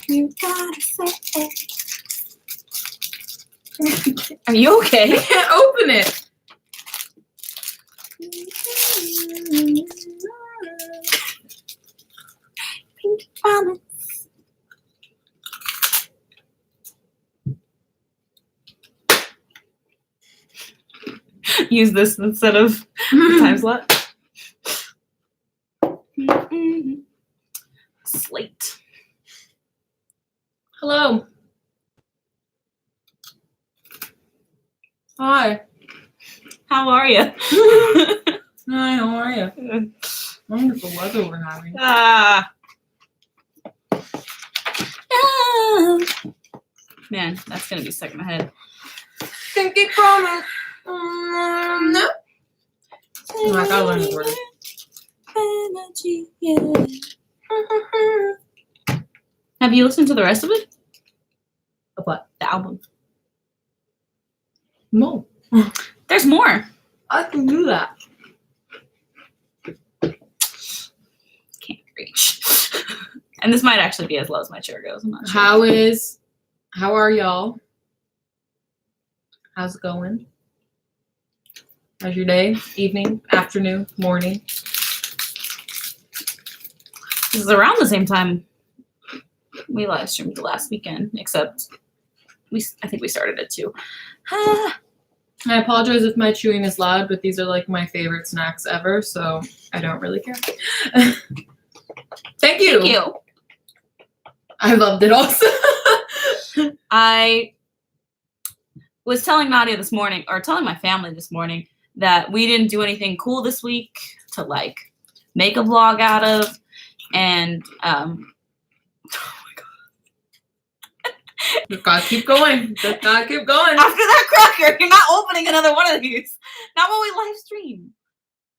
You gotta say it. Are you okay? I can't open it. Pinky promise. Use this instead of time slot. Slate. Hello. Hi. How are you? Hi, how are you? Wonderful weather we're having. Man, that's gonna be stuck in my head. Pinky promise. No. Oh, I gotta learn the word. Have you listened to the rest of it? Of what? The album. No. There's more. I can do that. Can't reach. And this might actually be as low as my chair goes. I'm not sure. How are y'all? How's it going? How's your day? Evening? Afternoon? Morning? This is around the same time we live streamed the last weekend, except I think we started at 2. I apologize if my chewing is loud, but these are like my favorite snacks ever, so I don't really care. Thank you. Thank you. I loved it also. I was telling Nadia this morning, or telling my family this morning, that we didn't do anything cool this week to like make a vlog out of, and Just gotta keep going. Just gotta keep going. after that cracker, you're not opening another one of these. Not when we live stream.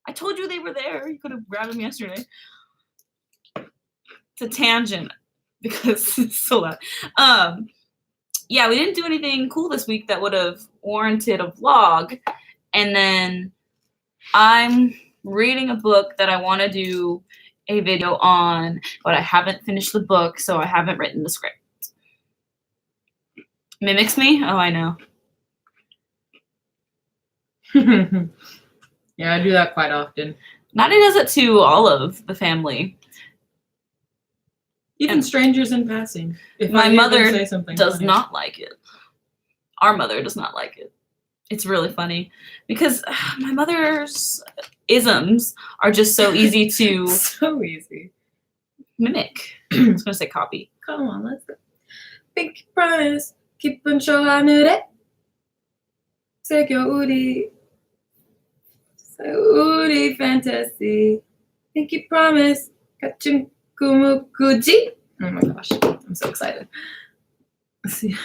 I told you they were there. You could have grabbed them yesterday. It's a tangent because it's so loud. Yeah, we didn't do anything cool this week that would have warranted a vlog. And then I'm reading a book that I want to do a video on, but I haven't finished the book, so I haven't written the script. Mimics me? Oh, I know. Yeah, I do that quite often. Nadia does it to all of the family. Even strangers in passing. If My I hear them mother say something does funny. not like it. Our mother does not like it. It's really funny because my mother's isms are just so easy to So easy. mimic. I was going to say copy. Come on, let's go. Pinky promise. 기쁜 척 하늘에 새겨 우리 fantasy. Pinky promise. 같은 꿈을 꾸지? Oh my gosh, I'm so excited. Let's see.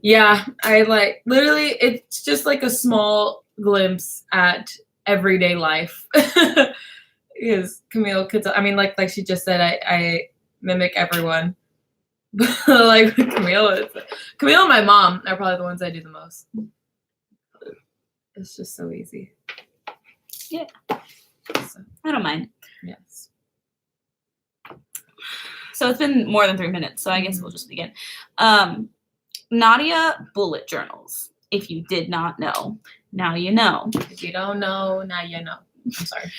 Yeah, I like literally. It's just like a small glimpse at everyday life. Because Camille could. I mean, like she just said, I mimic everyone. Like Camille and my mom are probably the ones I do the most. It's just so easy. Yeah. So, I don't mind. yes. So it's been more than 3 minutes, so I guess we'll just begin. Nadia bullet journals. If you did not know, now you know. If you don't know, now you know. I'm sorry.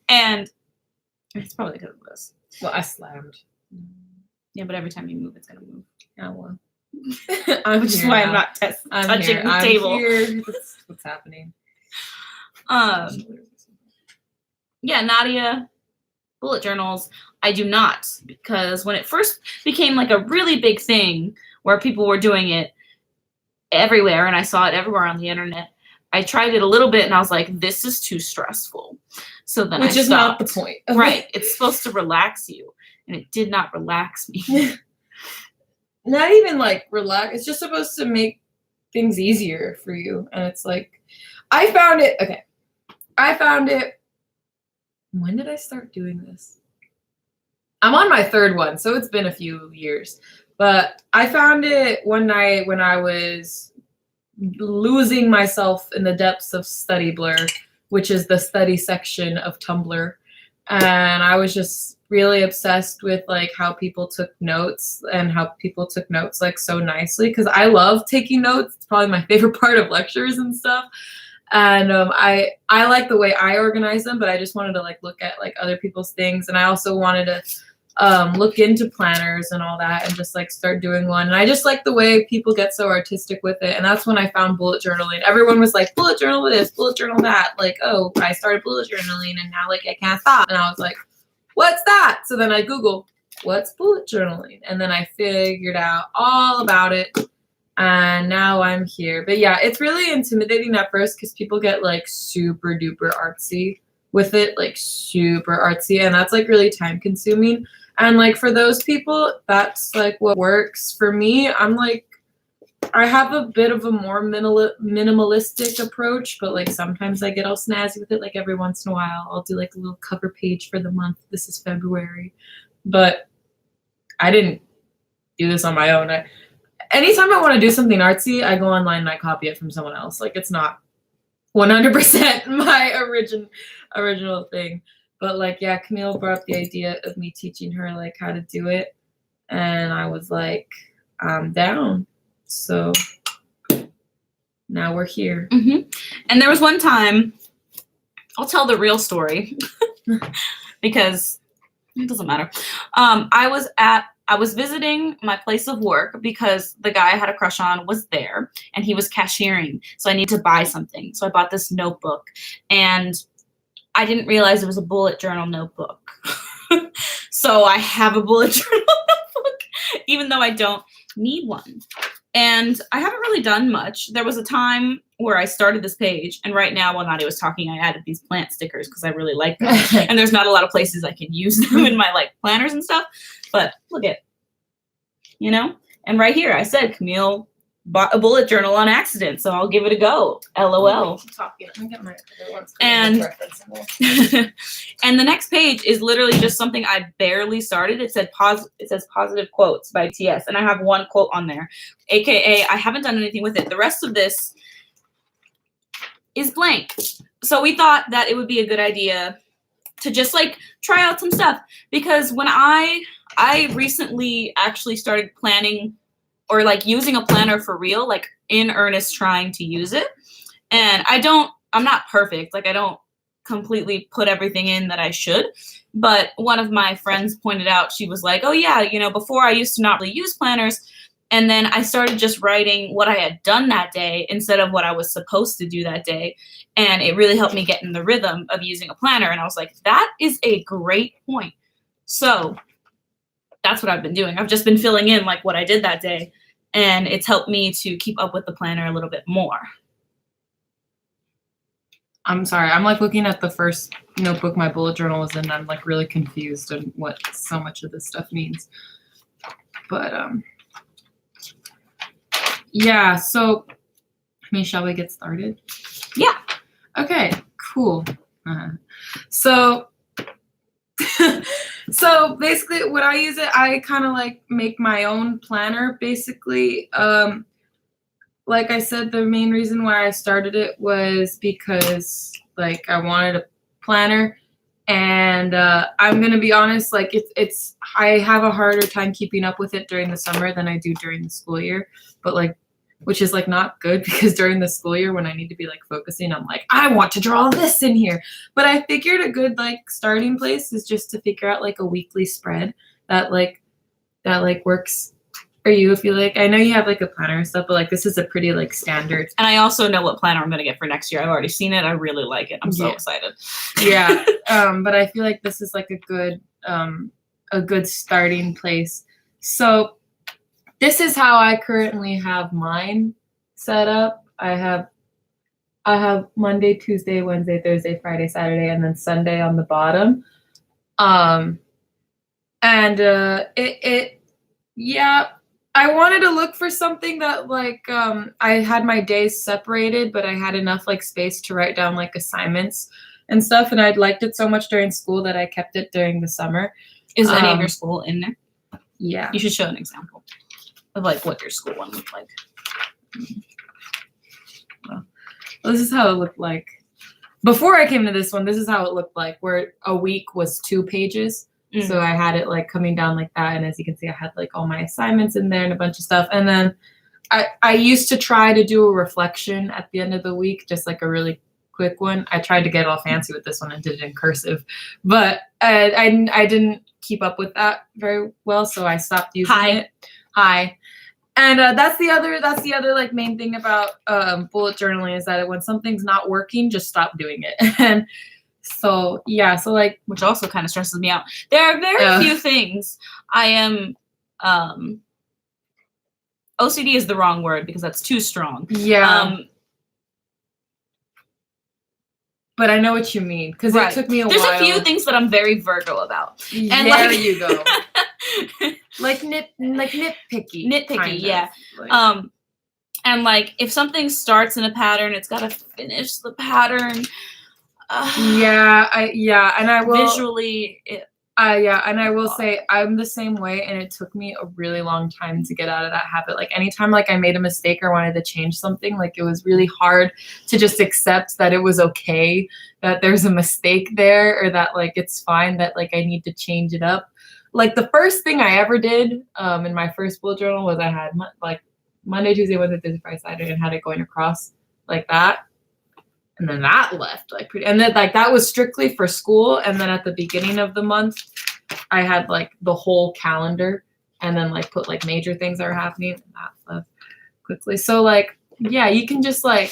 And it's probably because of this. Well, I slammed. Yeah, but every time you move, it's going to move. Yeah, well. Which is why I'm not touching the table. Here. That's what's happening. Yeah, Nadia, bullet journals. I do not, because when it first became like a really big thing where people were doing it everywhere and I saw it everywhere on the internet, I tried it a little bit and I was like, this is too stressful. So then Which I is stopped. not the point. Right. It's supposed to relax you, and it did not relax me. Not even like relax. It's just supposed to make things easier for you. And it's like, I found it. When did I start doing this? I'm on my 3rd one, so it's been a few years. But I found it one night when I was losing myself in the depths of study blur which is the study section of Tumblr. And I was just really obsessed with like how people took notes and how people took notes like so nicely, because I love taking notes. It's probably my favorite part of lectures and stuff. And I like the way I organize them, but I just wanted to like look at like other people's things, and I also wanted to look into planners and all that and just like start doing one. And I just like the way people get so artistic with it. And that's when I found bullet journaling. Everyone was like, bullet journal this, bullet journal that. Like, oh, I started bullet journaling and now like I can't stop. And I was like, what's that? So then I Googled, what's bullet journaling? And then I figured out all about it. And now I'm here. But yeah, it's really intimidating at first because people get like super duper artsy with it, like super artsy. And that's like really time consuming. And like for those people, that's like what works. For me, I'm like, I have a bit of a more minimalistic approach, but like sometimes I get all snazzy with it. Like every once in a while, I'll do like a little cover page for the month. This is February. But I didn't do this on my own. Anytime I want to do something artsy, I go online and I copy it from someone else. Like it's not 100% my original thing. But like, yeah, Camille brought up the idea of me teaching her like how to do it. And I was like, I'm down. So now we're here. Mm-hmm. And there was one time, I'll tell the real story because it doesn't matter. I was visiting my place of work because the guy I had a crush on was there and he was cashiering. So I needed to buy something. So I bought this notebook and I didn't realize it was a bullet journal notebook. So I have a bullet journal notebook, even though I don't need one. And I haven't really done much. There was a time where I started this page, and right now while Nadia was talking, I added these plant stickers because I really like them. And there's not a lot of places I can use them in my like planners and stuff. But look at, you know? And right here I said Camille bought a bullet journal on accident, so I'll give it a go. LOL. Talking. I'm gonna get my other ones. And and the next page is literally just something I barely started. It says positive quotes by BTS, and I have one quote on there, aka I haven't done anything with it. The rest of this is blank. So we thought that it would be a good idea to just like try out some stuff, because when I recently actually started planning or like using a planner for real, like in earnest trying to use it. And I'm not perfect. Like I don't completely put everything in that I should. But one of my friends pointed out, she was like, oh yeah, you know, before I used to not really use planners. And then I started just writing what I had done that day instead of what I was supposed to do that day. And it really helped me get in the rhythm of using a planner. And I was like, that is a great point. So that's what I've been doing. I've just been filling in like what I did that day. And it's helped me to keep up with the planner a little bit more. I'm sorry. I'm like looking at the first notebook my bullet journal was in. I'm like really confused on what so much of this stuff means. But yeah. So, I mean, shall we get started? Yeah. Okay. Cool. So. So basically when I use it, I kind of like make my own planner basically. Like I said, the main reason why I started it was because like I wanted a planner, and I'm gonna be honest, like it's I have a harder time keeping up with it during the summer than I do during the school year, but like, which is like not good because during the school year when I need to be like focusing, I'm like, I want to draw this in here. But I figured a good like starting place is just to figure out like a weekly spread that works for you. If you like, I know you have like a planner and stuff, but like this is a pretty like standard. And I also know what planner I'm gonna get for next year. I've already seen it. I really like it. I'm so excited. Yeah. But I feel like this is like a good starting place. So this is how I currently have mine set up. I have Monday, Tuesday, Wednesday, Thursday, Friday, Saturday, and then Sunday on the bottom. Yeah, I wanted to look for something that like I had my days separated, but I had enough like space to write down like assignments and stuff, and I'd liked it so much during school that I kept it during the summer. Is any of your school in there? Yeah. You should show an example of like what your school one looked like. Well, this is how it looked like before I came to this one, this is how it looked like, where a week was 2 pages. Mm. So I had it like coming down like that. And as you can see, I had like all my assignments in there and a bunch of stuff. And then I used to try to do a reflection at the end of the week, just like a really quick one. I tried to get all fancy with this one and did it in cursive, but I didn't keep up with that very well. So I stopped using it. Hi. And that's the other like main thing about bullet journaling is that when something's not working, just stop doing it. And so yeah, so like, which also kind of stresses me out. There are very few things I am. OCD is the wrong word because that's too strong. Yeah. But I know what you mean because it took me a while. There's a few things that I'm very Virgo about. And there you go. like nitpicky. Nitpicky, yeah. Like, and like if something starts in a pattern, it's got to finish the pattern. And I will visually. And I will say I'm the same way, and it took me a really long time to get out of that habit. Like anytime like I made a mistake or wanted to change something, like it was really hard to just accept that it was okay that there's a mistake there, or that like it's fine that like I need to change it up. Like the first thing I ever did in my first bullet journal was I had like Monday, Tuesday, Wednesday, Thursday, Friday, Saturday, and had it going across like that. And then that left like pretty, and then like that was strictly for school. And then at the beginning of the month, I had like the whole calendar, and then like put like major things that are happening, and that left quickly. So like, yeah, you can just like,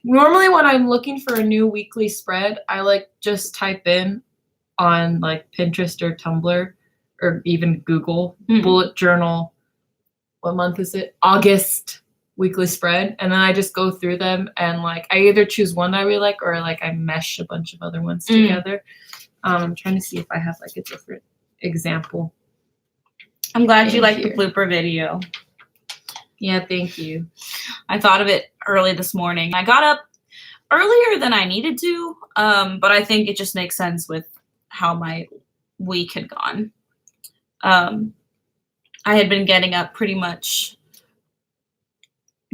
normally when I'm looking for a new weekly spread, I like just type in on like Pinterest or Tumblr or even Google bullet journal. What month is it? August. Weekly spread, and then I just go through them, and like I either choose one that I really like, or like I mesh a bunch of other ones together. I'm trying to see if I have like a different example. I'm glad you liked the blooper video. Yeah, thank you. I thought of it early this morning. I got up earlier than I needed to, but I think it just makes sense with how my week had gone. I had been getting up pretty much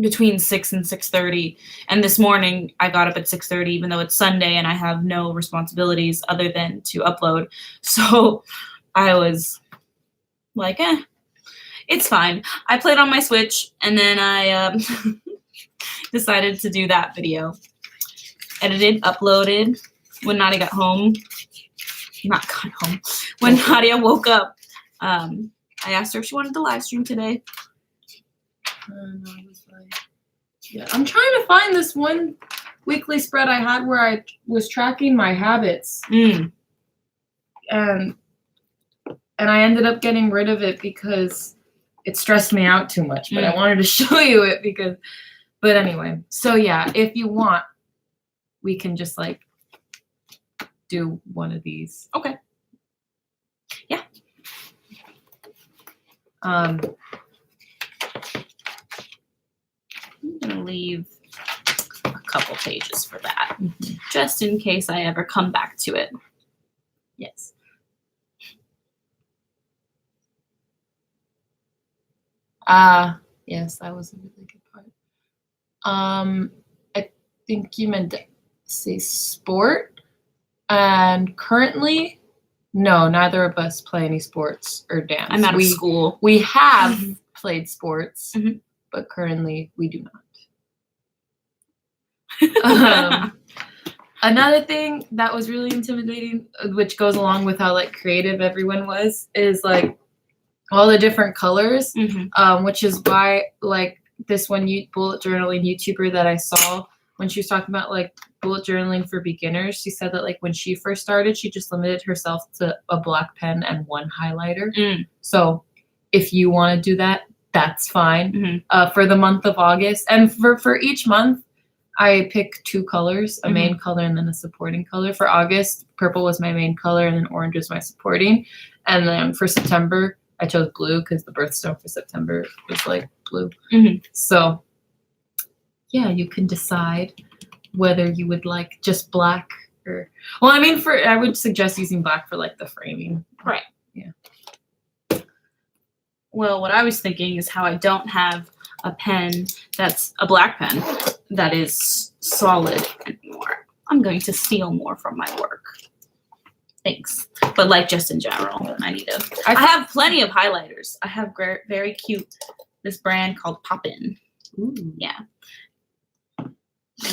between 6 and 6:30, and this morning I got up at 6:30, even though it's Sunday and I have no responsibilities other than to upload. So I was like, it's fine. I played on my Switch, and then I decided to do that video. Edited, uploaded. When Nadia got home, when Nadia woke up, I asked her if she wanted to live stream today. Yeah, I'm trying to find this one weekly spread I had where I was tracking my habits. And I ended up getting rid of it because it stressed me out too much. But I wanted to show you it but anyway. So yeah, if you want, we can just like do one of these. Okay. Yeah. I'm gonna leave a couple pages for that, just in case I ever come back to it. Yes. Yes, that was a really good part. I think you meant to say sport, and currently, no, neither of us play any sports or dance. I'm out of school. We have played sports, but currently we do not. Another thing that was really intimidating, which goes along with how like creative everyone was, is like all the different colors, which is why like this one bullet journaling YouTuber that I saw, when she was talking about like bullet journaling for beginners, she said that like when she first started, she just limited herself to a black pen and one highlighter. So if you want to do that, that's fine. For the month of August, and for each month, I pick 2 colors, a main color and then a supporting color. For August, purple was my main color, and then orange was my supporting. And then for September, I chose blue because the birthstone for September was like blue. So yeah, you can decide whether you would like just black or, well, I mean, I would suggest using black for like the framing. Right. Yeah. Well, what I was thinking is how I don't have a pen that's a black pen that is solid anymore. I'm going to steal more from my work. Thanks. But like just in general, I need to. I have plenty of highlighters. I have very cute, this brand called Poppin. Ooh. Yeah.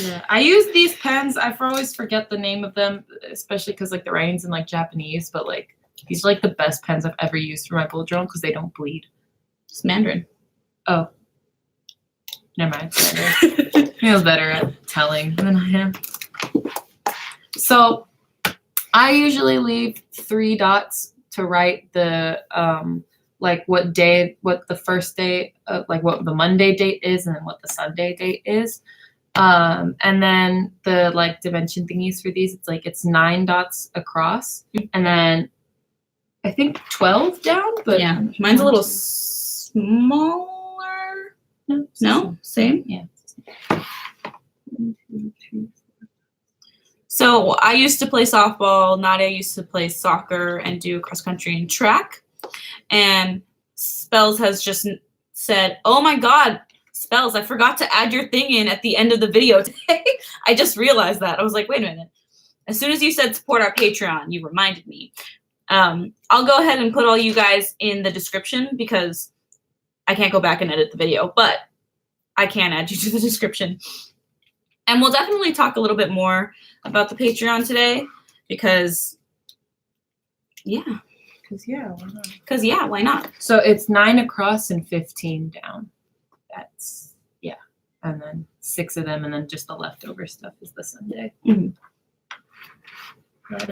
Yeah, I use these pens. I always forget the name of them, especially because like the writing's in like Japanese. But like these are like the best pens I've ever used for my bullet journal because they don't bleed. It's Mandarin. Oh, never mind. Feels better at telling than I am. So I usually leave 3 dots to write the like what the first day, like what the Monday date is, and then what the Sunday date is. And then the like dimension thingies for these, it's 9 dots across, and then I think 12 down. But yeah, mine's a little smaller. No, same. Yeah. So I used to play softball. Nadia used to play soccer and do cross country and track. And Spells has just said, "Oh my God, Spells, I forgot to add your thing in at the end of the video today." I just realized that. I was like, wait a minute. As soon as you said support our Patreon, you reminded me. I'll go ahead and put all you guys in the description because I can't go back and edit the video, but I can add you to the description. And we'll definitely talk a little bit more about the Patreon today because, yeah. Because, yeah, why not? So it's 9 across and 15 down. That's, yeah. And then 6 of them, and then just the leftover stuff is the Sunday. Mm-hmm.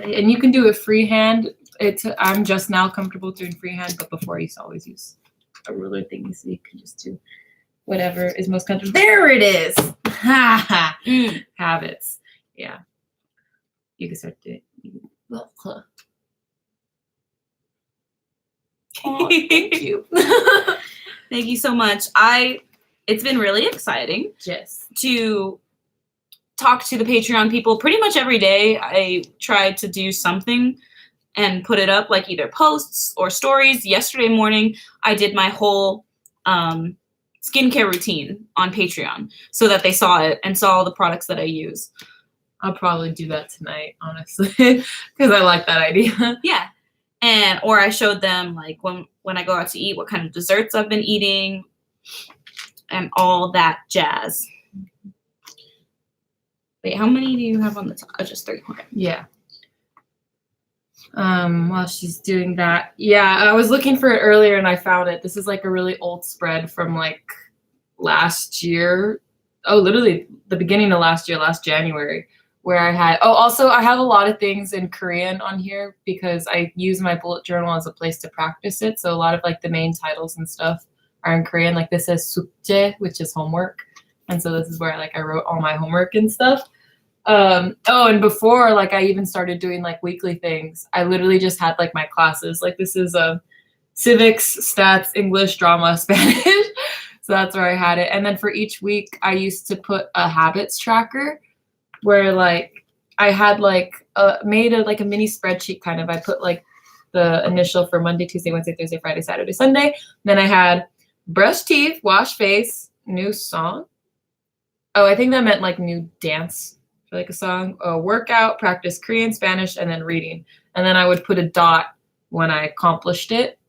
And you can do it freehand. I'm just now comfortable doing freehand, but before I used to always use a ruler thingy, so you can just do whatever is most comfortable. There it is. Habits. Yeah. You can start doing. Oh, thank you. Thank you so much. It's been really exciting to talk to the Patreon people pretty much every day. I tried to do something and put it up, like either posts or stories. Yesterday morning, I did my whole skincare routine on Patreon so that they saw it and saw all the products that I use. I'll probably do that tonight, honestly, because I like that idea. Yeah. Or I showed them like when I go out to eat, what kind of desserts I've been eating and all that jazz. Wait, how many do you have on the top? Oh, just 3. Okay. Yeah. While she's doing that, yeah, I was looking for it earlier and I found it. This is like a really old spread from like last year. Oh, literally the beginning of last year, last January, where I had, also I have a lot of things in Korean on here because I use my bullet journal as a place to practice it. So a lot of like the main titles and stuff are in Korean. Like this says sukje, which is homework. And so this is where like I wrote all my homework and stuff. And before like I even started doing like weekly things, I literally just had like my classes. Like this is civics, stats, English, drama, Spanish. So that's where I had it. And then for each week I used to put a habits tracker where like I had like made a mini spreadsheet kind of. I put like the initial for Monday, Tuesday, Wednesday, Thursday, Friday, Saturday, Sunday. Then I had brush teeth, wash face, new song. Oh, I think that meant like new dance. For like a song, a workout, practice Korean, Spanish, and then reading. And then I would put a dot when I accomplished it.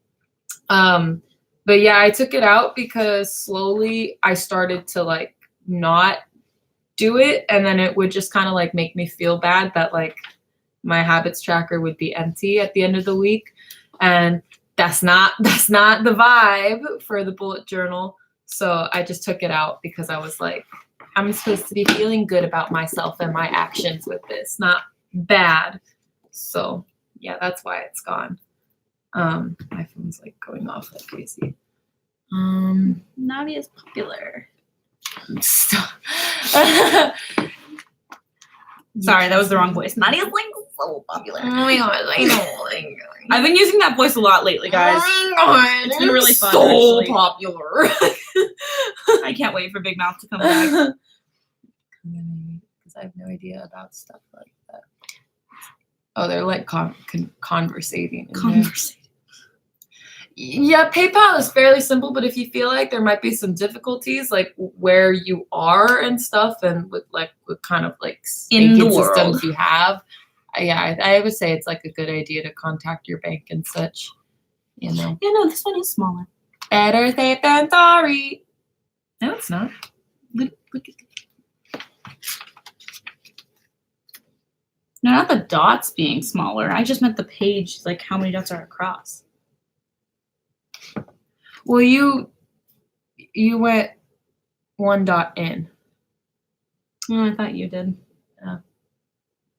But yeah, I took it out because slowly I started to like not do it. And then it would just kind of like make me feel bad that like my habits tracker would be empty at the end of the week. And that's not the vibe for the bullet journal. So I just took it out because I was like, I'm supposed to be feeling good about myself and my actions with this, not bad. So yeah, that's why it's gone. My phone's like going off like crazy. Nadia's popular. Stop. Sorry, that was the wrong voice. Nadia's like so popular. Oh my god, I know. I've been using that voice a lot lately, guys. Oh my god, it's been really fun. So actually. popular. I can't wait for Big Mouth to come back. Because I have no idea about stuff like that. Oh, they're like conversating. Yeah, PayPal is fairly simple, but if you feel like there might be some difficulties, like where you are and stuff, and with what kind of like In the banking systems world. you have, yeah, I would say it's like a good idea to contact your bank and such. You know, Yeah, no, this one is smaller. better safe than sorry. No, it's not. Look at No, not the dots being smaller. I just meant the page, like how many dots are across. well, you went one dot in. Oh, I thought you did. Oh.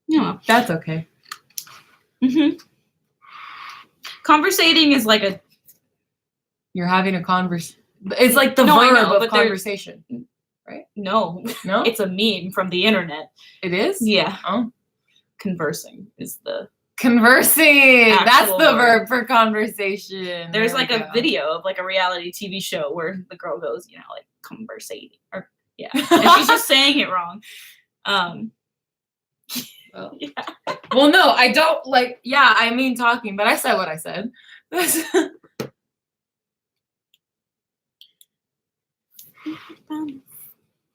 Yeah. That's okay. Conversating is like a You're having a conversation. It's like the No, I verb know, of but there- conversation. no. No, It's a meme from the internet. it is. Yeah. Oh. Conversing is the. Conversing. That's Actual the word. verb for conversation. There's There like we a go. video of like a reality TV show where the girl goes, you know, like conversating or yeah, and she's just saying it wrong. Well, Yeah. well, no, I don't like. Yeah, I mean talking, but I said what I said.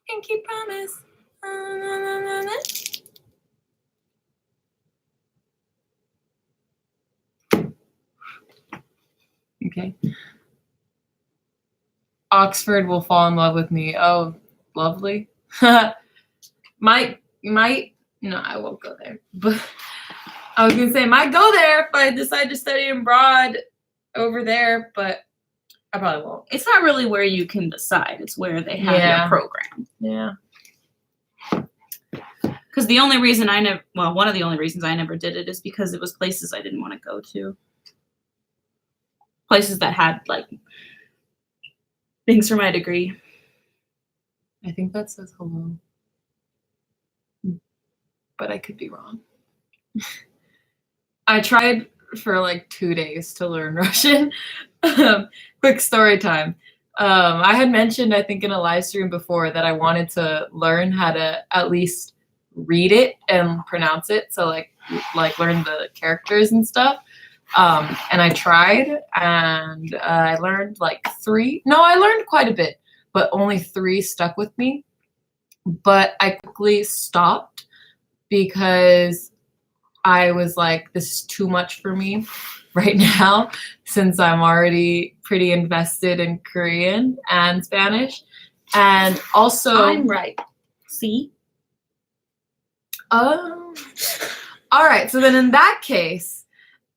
Pinky promise. Okay. Oxford will fall in love with me. Oh, lovely. might no, I won't go there. But I was gonna say might go there if I decide to study abroad over there, but I probably won't. It's not really where you can decide. It's where they have Yeah. your program. Yeah. Because the only reason one of the only reasons I never did it is because it was places I didn't want to go to. Places that had like things for my degree. I think that says hello. But I could be wrong. I tried for like 2 days to learn Russian. Quick story time. I had mentioned, I think in a live stream before, that I wanted to learn how to at least read it and pronounce it. So like learn the characters and stuff. And I tried and I learned like 3. No, I learned quite a bit, but only 3 stuck with me. But I quickly stopped because I was like, this is too much for me right now, since I'm already pretty invested in Korean and Spanish. And also, I'm right. See? all right. So then in that case,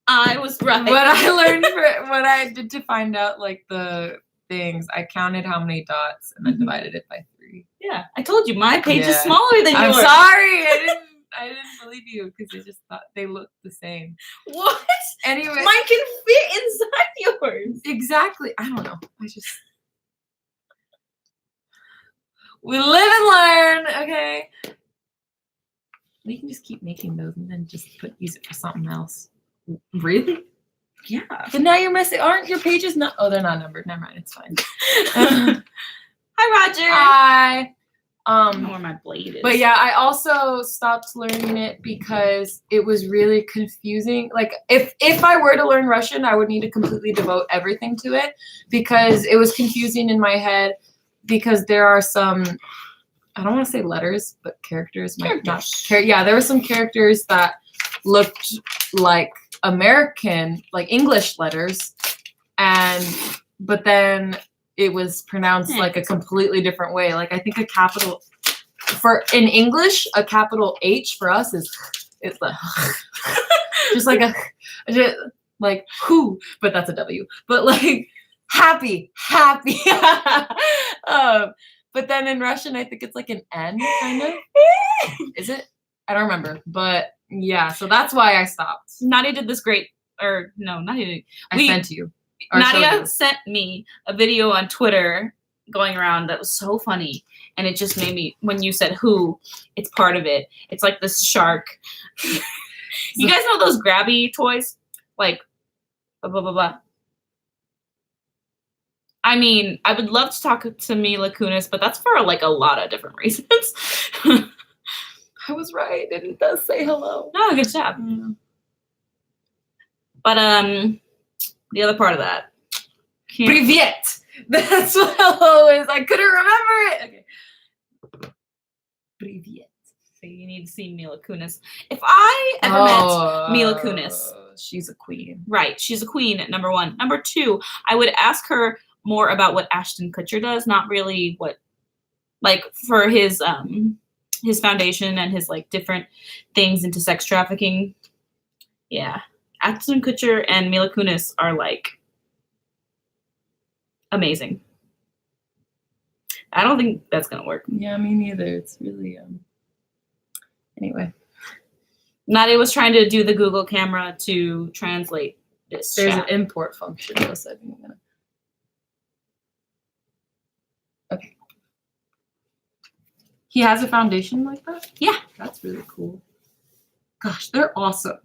I was right. what I did to find out like the things, I counted how many dots and then divided it by 3. Yeah, I told you my page is Yeah. smaller than I'm yours. sorry. I didn't believe you because I just thought they looked the same. What? Anyway, Mine can fit inside yours. exactly. I don't know. We live and learn, okay? We can just keep making those and then just use it for something else. Really? Yeah. But now you're missing. Aren't your pages not? Oh, they're not numbered. Never mind. It's fine. Hi, Roger. Hi. I don't know where my blade is. But yeah, I also stopped learning it because it was really confusing. Like if I were to learn Russian, I would need to completely devote everything to it because it was confusing in my head because there are some, I don't want to say letters, but characters. Yeah, there were some characters that looked like American, like English letters, but then it was pronounced like a completely different way. Like I think a capital in English, a capital H for us it's like just like who, but that's a W. But like happy. But then in Russian, I think it's like an N kind of. Is it? I don't remember. But yeah, so that's why I stopped. Nadia did this great, or no, Nadia did. I sent to you. Or showed Nadia you. sent me a video on Twitter going around that was so funny. And it just made me, when you said who, it's part of it. It's like this shark. You guys know those grabby toys? Like, blah, blah, blah, blah. I mean, I would love to talk to Mila Kunis, but that's for like a lot of different reasons. I was right. And it does say hello. Oh, good job. But the other part of that Here. Privyet. That's what I couldn't remember it. Okay. Privyet. So you need to see Mila Kunis. If I ever met Mila Kunis, she's a queen. right, she's a queen, number one. Number two, I would ask her more about what Ashton Kutcher does, not really what, like, for his foundation and his, like, different things into sex trafficking. Yeah. Ashton Kutcher and Mila Kunis are, like, amazing. I don't think that's gonna work. Yeah, me neither. It's really Anyway, Nadia was trying to do the Google camera to translate this. there's chat. an import function. So I think I'm gonna. Okay. He has a foundation like that? Yeah. That's really cool. Gosh, they're awesome.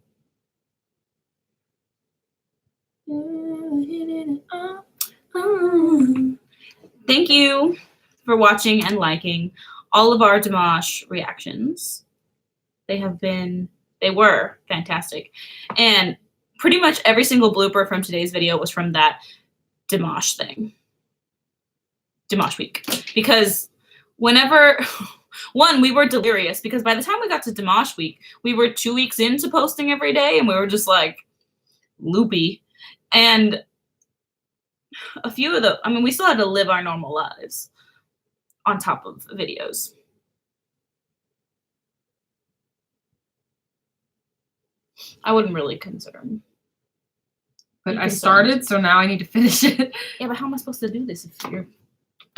Thank you for watching and liking all of our Dimash reactions. They were fantastic. And pretty much every single blooper from today's video was from that Dimash thing. Dimash week. Because whenever, one, we were delirious because by the time we got to Dimash week, we were 2 weeks into posting every day and we were just like loopy. And a few of we still had to live our normal lives on top of videos. I wouldn't really consider them. But You I can started, so now I need to finish it. Yeah, but how am I supposed to do this if you're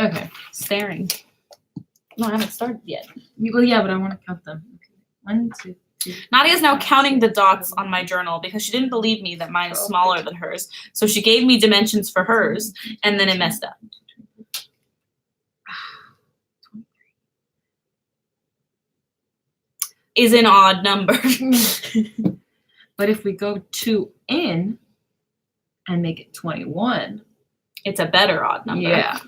Okay. staring? No, I haven't started yet. Well, yeah, but I want to count them. Okay. 1, 2, 3. Nadia's now counting the dots on my journal because she didn't believe me that mine is smaller than hers. So she gave me dimensions for hers, and then it messed up. Is an odd number. But if we go 2 in and make it 21, It's a better odd number. yeah,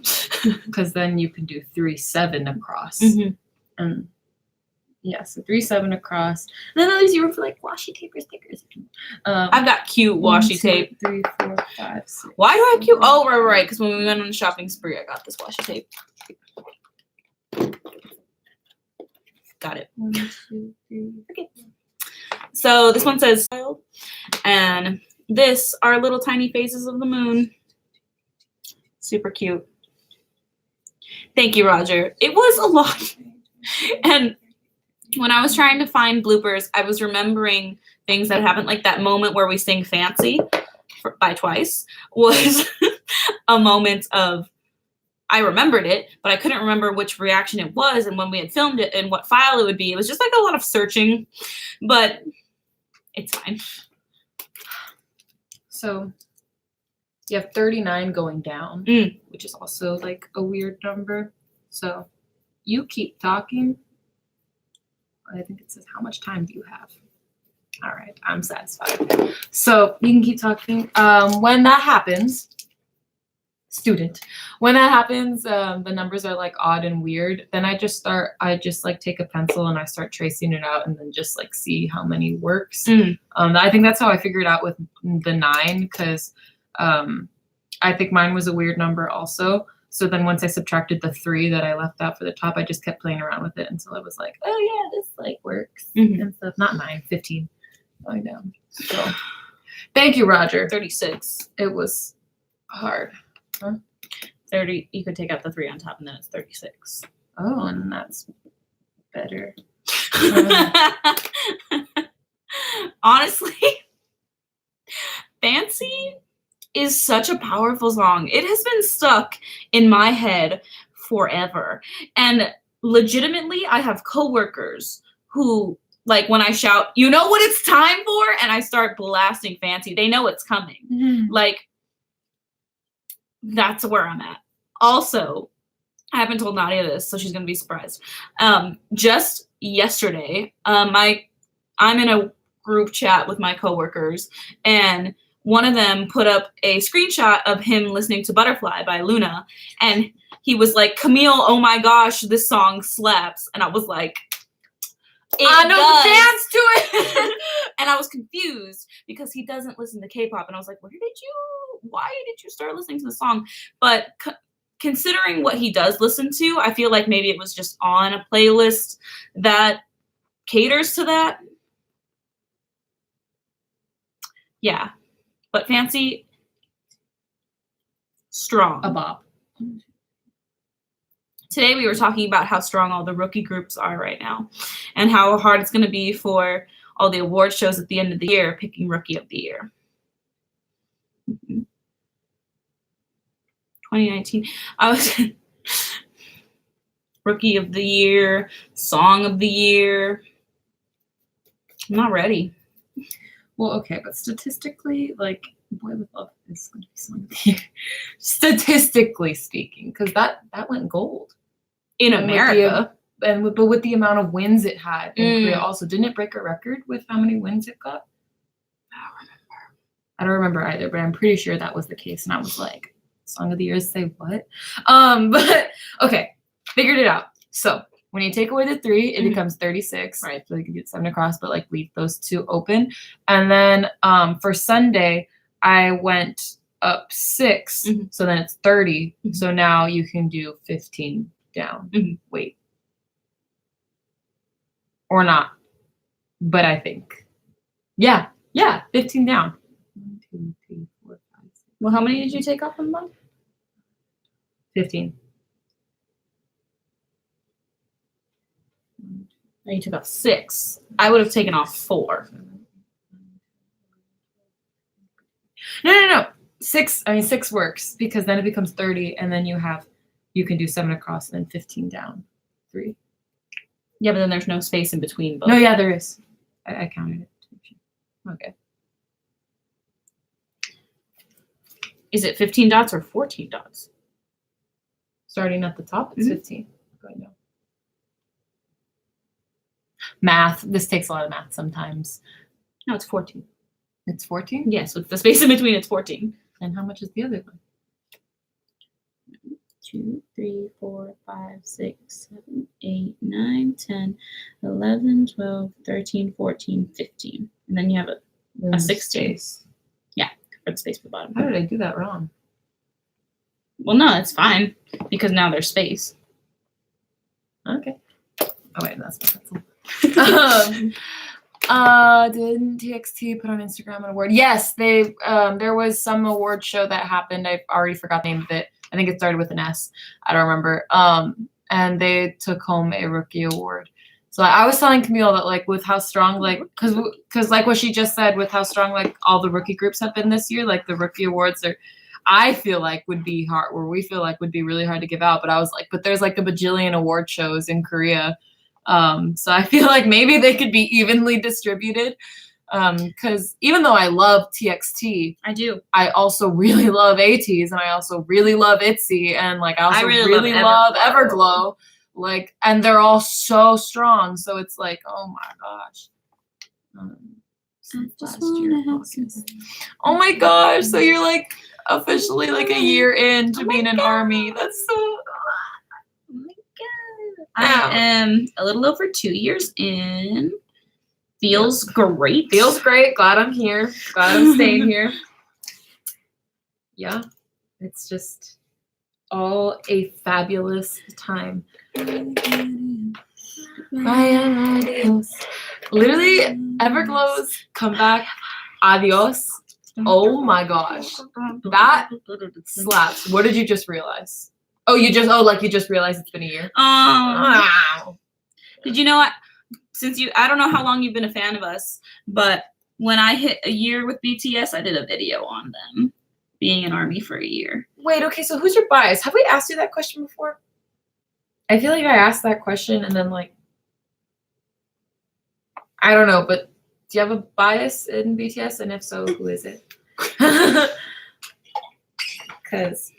because then you can do 3, 7 across, Mhm. and yeah, so 3, 7 across. And then that leaves you room for like washi tape or stickers. I've got cute 1, washi 2, tape. 3, 4, 5, 6. Why do I have cute? Oh, right. Because when we went on a shopping spree, I got this washi tape. Got it. 1, 2, 3. Okay. So this one says, and this are little tiny phases of the moon. Super cute. Thank you, Roger. It was a lot. And when I was trying to find bloopers, I was remembering things that happened, like that moment where we sing Fancy by Twice was a moment of, I remembered it, but I couldn't remember which reaction it was and when we had filmed it and what file it would be. It was just like a lot of searching, but it's fine. So you have 39 going down, Mm. which is also like a weird number. So you keep talking. I think it says, how much time do you have? All right, I'm satisfied. So you can keep talking. When that happens, when that happens, the numbers are like odd and weird. Then I just like take a pencil and I start tracing it out and then just like see how many works. Mm. I think that's how I figured out with the 9 because I think mine was a weird number also. So then once I subtracted the 3 that I left out for the top, I just kept playing around with it until I was like, oh yeah, this like works and stuff. Not 9, 15 going down. So thank you, Roger. 36. It was hard. Huh? 30. You could take out the 3 on top and then it's 36. Oh, and that's better. Honestly, Fancy is such a powerful song. It has been stuck in my head forever. And legitimately, I have coworkers who, like, when I shout, you know what it's time for? And I start blasting Fancy, they know it's coming. Mm-hmm. Like, that's where I'm at. Also, I haven't told Nadia this, so she's gonna be surprised. Just yesterday, I'm in a group chat with my coworkers, and one of them put up a screenshot of him listening to Butterfly by Luna, and he was like, Camille, oh my gosh, this song slaps. And I was like, I know does. the dance to it. And I was confused because he doesn't listen to K-pop, and I was like, why did you start listening to the song? But considering what he does listen to, I feel like maybe it was just on a playlist that caters to that. Yeah. But Fancy, strong. A bop. Today we were talking about how strong all the rookie groups are right now and how hard it's going to be for all the award shows at the end of the year picking Rookie of the Year. 2019. I was Rookie of the Year, Song of the Year. I'm not ready. Well, okay, but statistically, like, Boy with Love is going to be Song of the Year. Statistically speaking, because that went gold. In And America. But with the amount of wins it had in Korea also. Didn't it break a record with how many wins it got? I don't remember either, but I'm pretty sure that was the case. And I was like, Song of the Year, say what? But okay, figured it out. So when you take away the 3, it becomes 36. Right. So you can get 7 across, but like leave those 2 open. And then for Sunday, I went up 6. So then it's 30. So now you can do 15 down. Wait. Or not. But I think. Yeah, 15 down. 1, 2, 3, 4, 5, 6. Well, how many did you take off in month? 15. No, you took off 6. I would have taken off 4. No. 6. I mean, 6 works because then it becomes 30, and then you can do 7 across and then 15 down. 3. Yeah, but then there's no space in between both. No, yeah, there is. I counted it. Okay. Is it 15 dots or 14 dots? Starting at the top, it's 15. Going down. Math. This takes a lot of math sometimes. No, it's 14. It's 14? Yes, with the space in between, it's 14. And how much is the other one? 2, 3, 4, 5, 6, 7, 8, 9, 10, 11, 12, 13, 14, 15. And then you have a 16. Yeah, for the space at the bottom. How did I do that wrong? Well, no, it's fine because now there's space. Okay. Oh, wait, that's my pencil. Didn't TXT put on Instagram an award? Yes, they there was some award show that happened. I already forgot the name of it. I think it started with an S. I don't remember. And they took home a rookie award. So I was telling Camille that like with how strong like because like what she just said with how strong like all the rookie groups have been this year, like the rookie awards are I feel like would be hard or we feel like would be really hard to give out. But I was like, but there's like a bajillion award shows in Korea. So I feel like maybe they could be evenly distributed. Because even though I love TXT, I do. I also really love ATEEZ and I also really love ITZY and like I also really love Everglow. Like, and they're all so strong. So it's like, oh my gosh. Last year, August. Oh my gosh. So you're like officially like a year into being an ARMY. That's so. Oh my God. I am a little over 2 years in. Feels great. Feels great. Glad I'm here. Glad I'm staying here. Yeah. It's just all a fabulous time. Adios. Literally, Everglow's comeback. Adios. Oh my gosh. That slaps. What did you just realize? Oh, you just realized it's been a year? Wow. Did you know what? Since I don't know how long you've been a fan of us, but when I hit a year with BTS, I did a video on them being an ARMY for a year. Wait, okay, so who's your bias? Have we asked you that question before? I feel like I asked that question and then like, I don't know, but do you have a bias in BTS? And if so, who is it? Because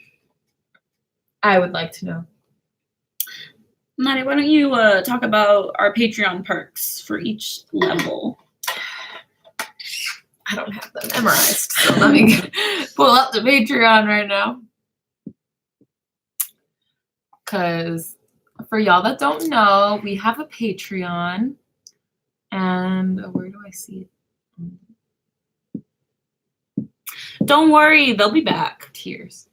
I would like to know. Maddie, why don't you talk about our Patreon perks for each level? I don't have them memorized, so let me pull up the Patreon right now. Because for y'all that don't know, we have a Patreon. And where do I see it? Don't worry, they'll be back. Tears.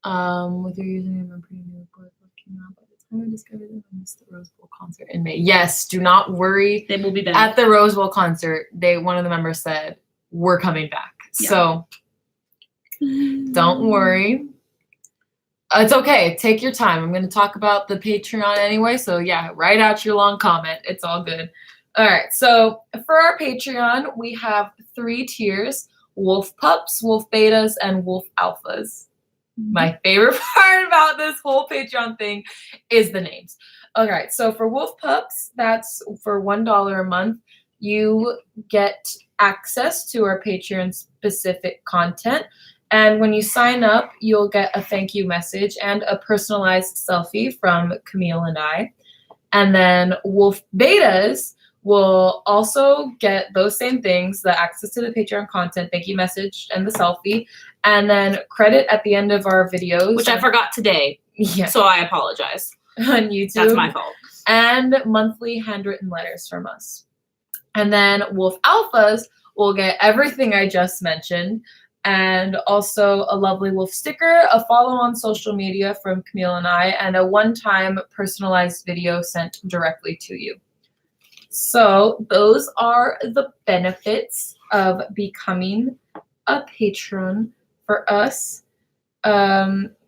With your username, I'm pretty new. But looking out by the time I discovered them, I missed the Rose Bowl concert in May. Yes, do not worry. They will be back. At the Rose Bowl concert, one of the members said, we're coming back. Yeah. So don't worry. It's okay. Take your time. I'm going to talk about the Patreon anyway. So yeah, write out your long comment. It's all good. All right. So for our Patreon, we have 3 tiers: Wolf Pups, Wolf Betas, and Wolf Alphas. My favorite part about this whole Patreon thing is the names. All right. So for Wolf Pups, that's for $1 a month. You get access to our Patreon specific content. And when you sign up, you'll get a thank you message and a personalized selfie from Camille and I. And then Wolf Betas will also get those same things, the access to the Patreon content, thank you message, and the selfie, and then credit at the end of our videos. Which I forgot today. Yeah. So I apologize. On YouTube. That's my fault. And monthly handwritten letters from us. And then Wolf Alphas will get everything I just mentioned, and also a lovely wolf sticker, a follow on social media from Camille and I, and a one-time personalized video sent directly to you. So those are the benefits of becoming a patron for us.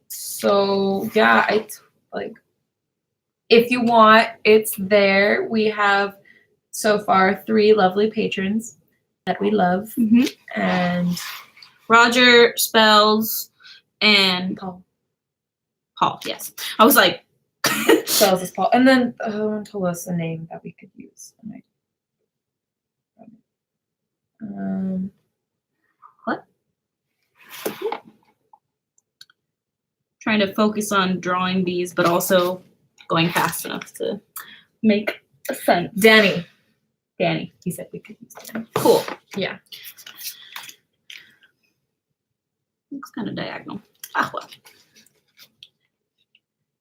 So yeah, if you want, it's there. We have so far 3 lovely patrons that we love. Mm-hmm. And Roger, Spells, and Paul. Paul, yes. I was like, Spells is Paul. And then told us a name that we could use. what? Trying to focus on drawing these, but also going fast enough to make sense. Danny. He said we could use Danny. Cool. Yeah. Looks kind of diagonal. Ah, well.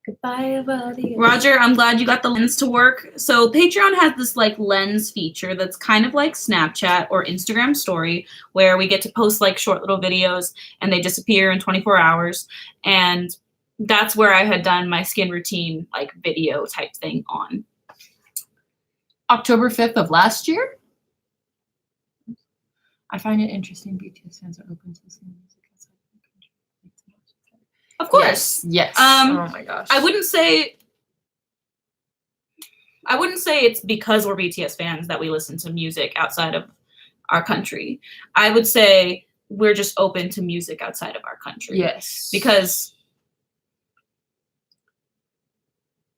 Goodbye, everybody. Roger, I'm glad you got the lens to work. So Patreon has this like lens feature that's kind of like Snapchat or Instagram story, where we get to post like short little videos and they disappear in 24 hours. And that's where I had done my skin routine like video type thing on. October 5th of last year? I find it interesting BTS fans are open to listening to music outside the country. Of course. Yes. Oh my gosh. I wouldn't say it's because we're BTS fans that we listen to music outside of our country. I would say we're just open to music outside of our country. Yes. Because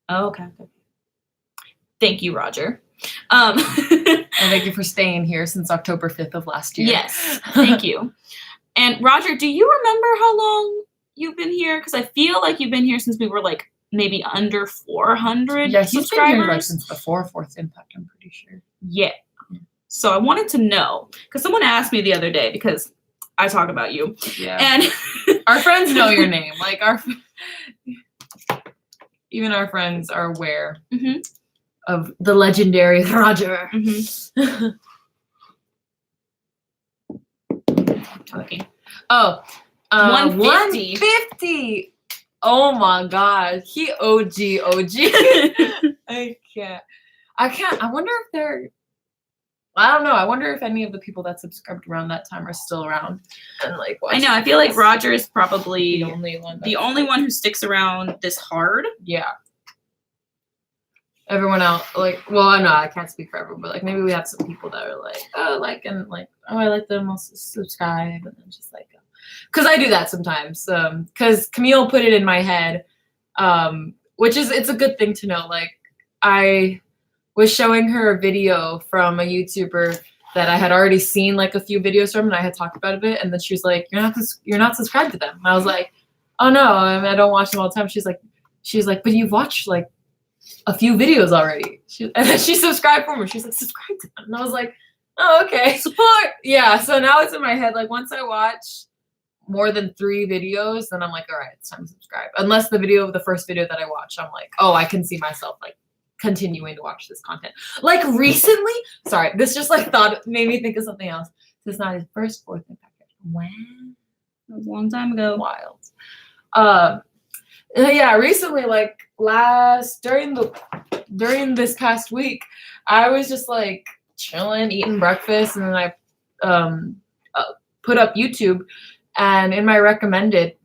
okay. Thank you, Roger. And thank you for staying here since October 5th of last year. Yes, thank you. And Roger, do you remember how long you've been here? Because I feel like you've been here since we were like maybe under 400 Yeah, he's subscribers. been here like since before Fourth Impact, I'm pretty sure. Yeah. So I wanted to know, because someone asked me the other day, because I talk about you. Yeah. And our friends know your name. Like even our friends are aware of the legendary Roger. Okay. Oh, 150. 150. Oh my God. He OG. I can't. I wonder if they're, I don't know. I wonder if any of the people that subscribed around that time are still around and like I know. I feel like Roger is probably the only one who sticks around this hard. Yeah. Everyone else, like, well, I know I can't speak for everyone, but like maybe we have some people that are like, oh, like, and like, oh, I like them, I'll subscribe, and then just like, because I do that sometimes. Because Camille put it in my head, which is, it's a good thing to know. Like, I was showing her a video from a YouTuber that I had already seen like a few videos from, and I had talked about a bit, and then she was like, you're not subscribed to them. And I was like, oh no, I don't watch them all the time. She's like, but you've watched like a few videos already. And then she subscribed for me. She's like, subscribe to them. And I was like, oh, okay. Support. Yeah. So now it's in my head. Like once I watch more than 3 videos, then I'm like, all right, it's time to subscribe. Unless the first video that I watch, I'm like, oh, I can see myself like continuing to watch this content. Like recently, sorry, this just like made me think of something else. This is not his first fourth impact. Wow. That was a long time ago. Wild. Yeah, recently, like during this past week, I was just like chilling, eating breakfast, and then I put up YouTube, and in my recommended,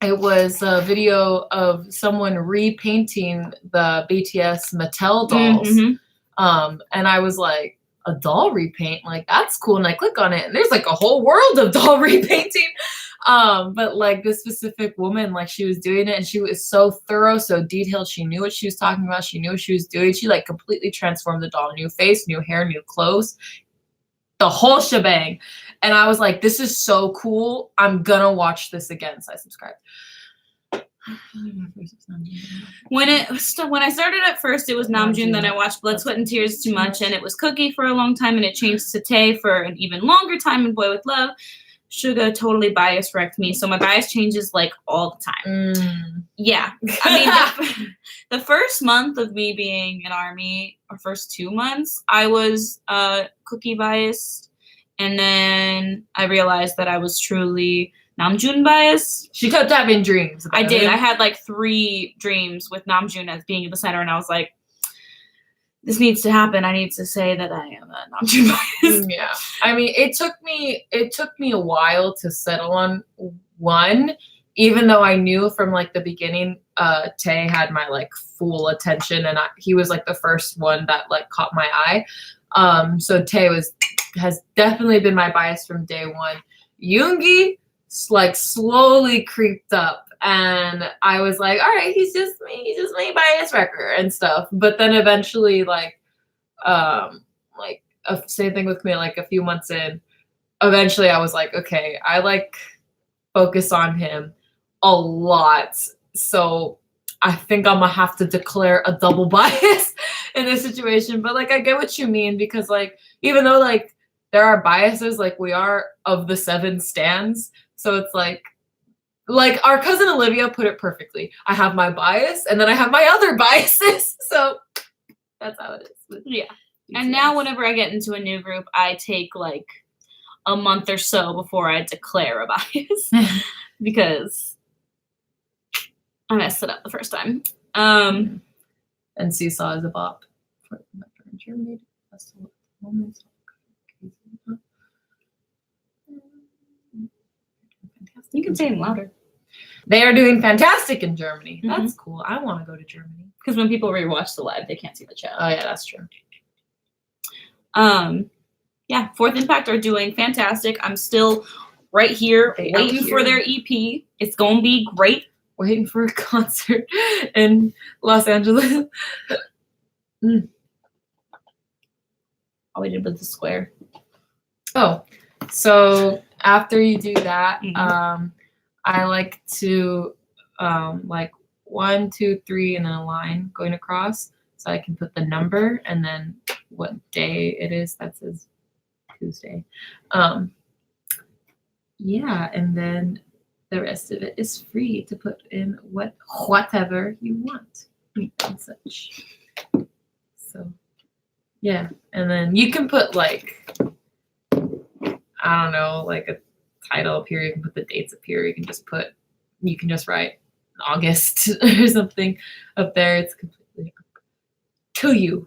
it was a video of someone repainting the BTS Mattel dolls. Mm-hmm. And I was like, a doll repaint? Like, that's cool. And I click on it, and there's like a whole world of doll repainting. But like this specific woman, like she was doing it, and she was so thorough, so detailed. She knew what she was talking about. She knew what she was doing. She like completely transformed the doll. New face, new hair, new clothes, the whole shebang. And I was like, this is so cool. I'm gonna watch this again. So I subscribed. When I started at first, it was Namjoon. Then I watched Blood, Sweat, and Tears Too Much, and it was Cookie for a long time, and it changed to Tae for an even longer time in Boy With Love. Suga totally bias wrecked me, so my bias changes like all the time. Yeah, I mean, the first month of me being in ARMY, or first 2 months, I was Cookie biased, and then I realized that I was truly Namjoon biased. She kept having dreams. I did. I had like 3 dreams with Namjoon as being in the center, and I was like, this needs to happen. I need to say that I am a Namjoon biased. Yeah. I mean, it took me a while to settle on one, even though I knew from like the beginning, Tae had my like full attention, and he was like the first one that like caught my eye. So Tae has definitely been my bias from day one. Yoongi like slowly creeped up, and I was like, all right, he's just my bias wrecker and stuff. But then eventually, same thing with Camille, like a few months in, eventually I was like, okay, I like focus on him a lot. So I think I'm gonna have to declare a double bias in this situation. But like, I get what you mean, because like, even though like there are biases, like we are of the 7 stands. So it's like our cousin Olivia put it perfectly. I have my bias, and then I have my other biases. So that's how it is. Yeah. And now whenever I get into a new group, I take like a month or so before I declare a bias because I messed it up the first time. And Seesaw is a bop. Germany. You can say it louder. They are doing fantastic in Germany. Mm-hmm. That's cool. I want to go to Germany. Because when people rewatch the live, they can't see the chat. Oh yeah, that's true. Yeah, Fourth Impact are doing fantastic. I'm still right here waiting for their EP. It's gonna be great. Waiting for a concert in Los Angeles. All we did was the square. Oh, so after you do that, I like to like 1, 2, 3, and then a line going across, so I can put the number and then what day it is. That says Tuesday. Yeah, and then the rest of it is free to put in whatever you want and such. So yeah, and then you can put like, I don't know, like a title up here. You can put the dates up here. You can just write August or something up there. It's completely up to you.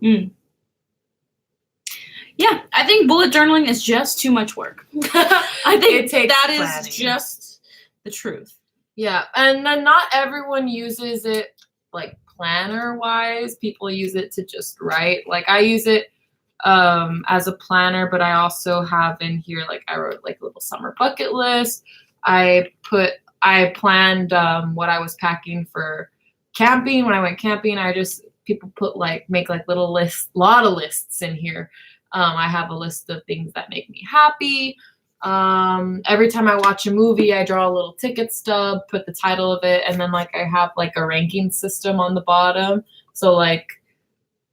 Yeah, I think bullet journaling is just too much work. I think that is just the truth. Yeah, and then not everyone uses it like planner-wise. People use it to just write. Like I use it as a planner, but I also have in here, like I wrote like a little summer bucket list. I planned what I was packing for camping. When I went camping, people make like little lists, a lot of lists in here. I have a list of things that make me happy. Every time I watch a movie, I draw a little ticket stub, put the title of it, and then like I have like a ranking system on the bottom. So like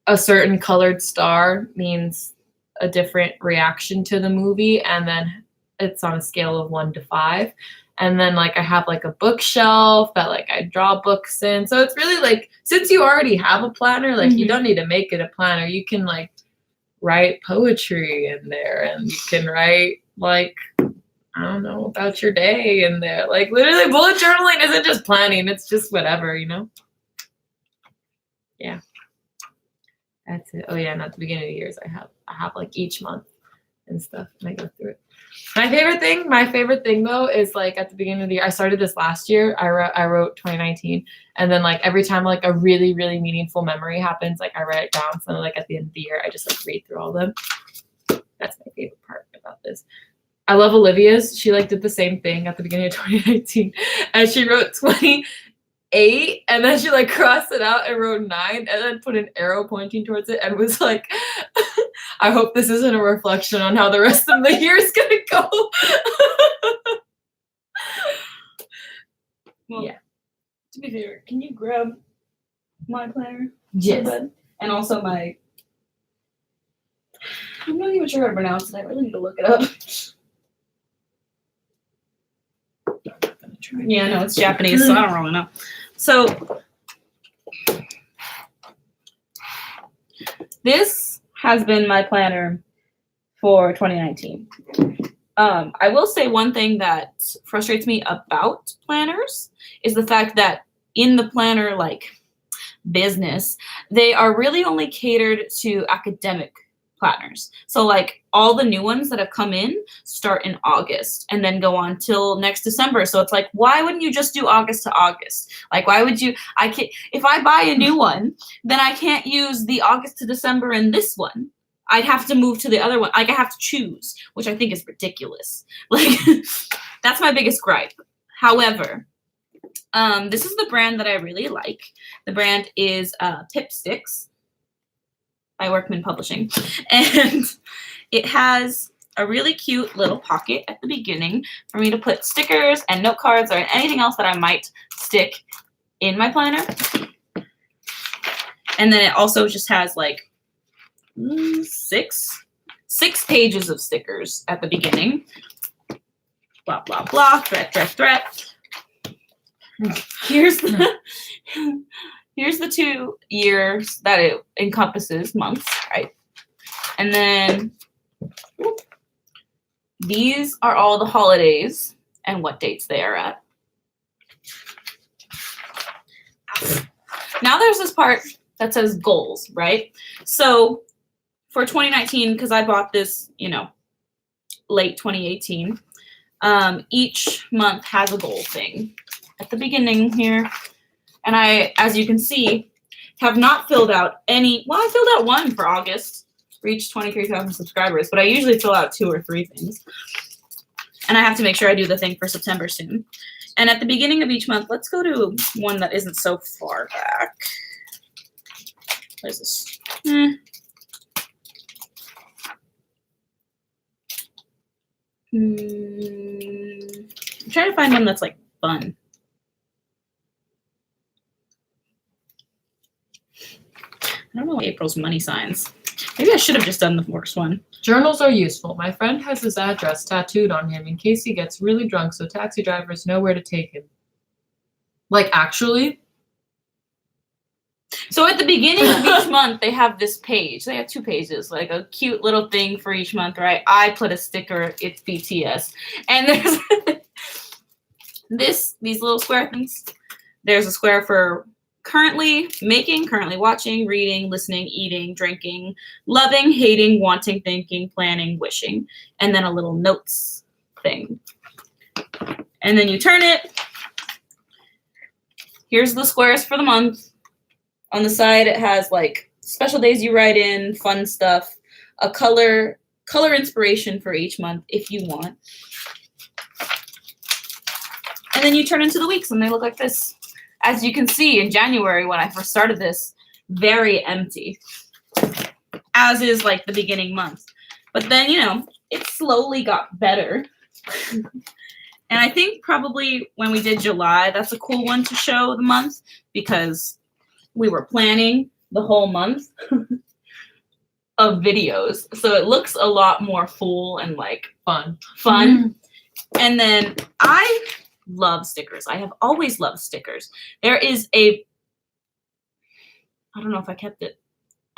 a certain colored star means a different reaction to the movie, and then it's on a scale of 1 to 5. And then like I have like a bookshelf that like I draw books in. So it's really like, since you already have a planner, like you don't need to make it a planner. You can like write poetry in there, and you can write like, I don't know, about your day in there. Like literally bullet journaling isn't just planning, it's just whatever, you know? Yeah. That's it. Oh yeah, and at the beginning of the years I have like each month and stuff, and I go through it. My favorite thing though is like at the beginning of the year, I started this last year. I wrote 2019, and then like every time like a really, really meaningful memory happens, like I write it down. So like at the end of the year, I just like read through all of them. That's my favorite part about this. I love Olivia's. She like did the same thing at the beginning of 2019, and she wrote 28, and then she like crossed it out and wrote 9, and then put an arrow pointing towards it, and was like, I hope this isn't a reflection on how the rest of the year is gonna go. Well, yeah. To be fair, can you grab my planner? Yes. And also my, I'm not even sure how to pronounce it. I really need to look it up. Yeah, no, it's Japanese, so I don't really know. So this has been my planner for 2019. I will say one thing that frustrates me about planners is the fact that in the planner like business, they are really only catered to academic planners. So like all the new ones that have come in start in August and then go on till next December. So it's like, why wouldn't you just do August to August? Like, why would you, if I buy a new one, then I can't use the August to December in this one. I'd have to move to the other one. Like I have to choose, which I think is ridiculous. Like that's my biggest gripe. However, this is the brand that I really like. The brand is Pipsticks by Workman Publishing. And it has a really cute little pocket at the beginning for me to put stickers and note cards or anything else that I might stick in my planner. And then it also just has like six pages of stickers at the beginning. Blah, blah, blah, threat. Here's the 2 years that it encompasses, months, right? And then these are all the holidays and what dates they are at. Now there's this part that says goals, right? So for 2019, because I bought this, late 2018, each month has a goal thing at the beginning here. And I, as you can see, have not filled out any. Well, I filled out one for August, reached 23,000 subscribers, but I usually fill out 2 or 3 things. And I have to make sure I do the thing for September soon. And at the beginning of each month, let's go to one that isn't so far back. Where's this? I'm trying to find one that's like fun. I don't know April's money signs. Maybe I should have just done the worst one. Journals are useful. My friend has his address tattooed on him in case he gets really drunk so taxi drivers know where to take him. Like, actually? So at the beginning of each month, they have this page. They have 2 pages, like a cute little thing for each month, right? I put a sticker, it's BTS. And there's these little square things. There's a square for currently making, currently watching, reading, listening, eating, drinking, loving, hating, wanting, thinking, planning, wishing, and then a little notes thing. And then you turn it. Here's the squares for the month. On the side, it has like special days you write in, fun stuff, a color inspiration for each month if you want. And then you turn into the weeks and they look like this. As you can see, in January, when I first started this, very empty, as is like the beginning month. But then, it slowly got better. And I think probably when we did July, that's a cool one to show the month because we were planning the whole month. of videos. So it looks a lot more full and like Fun. And then I love stickers. I have always loved stickers. There is I don't know if I kept it.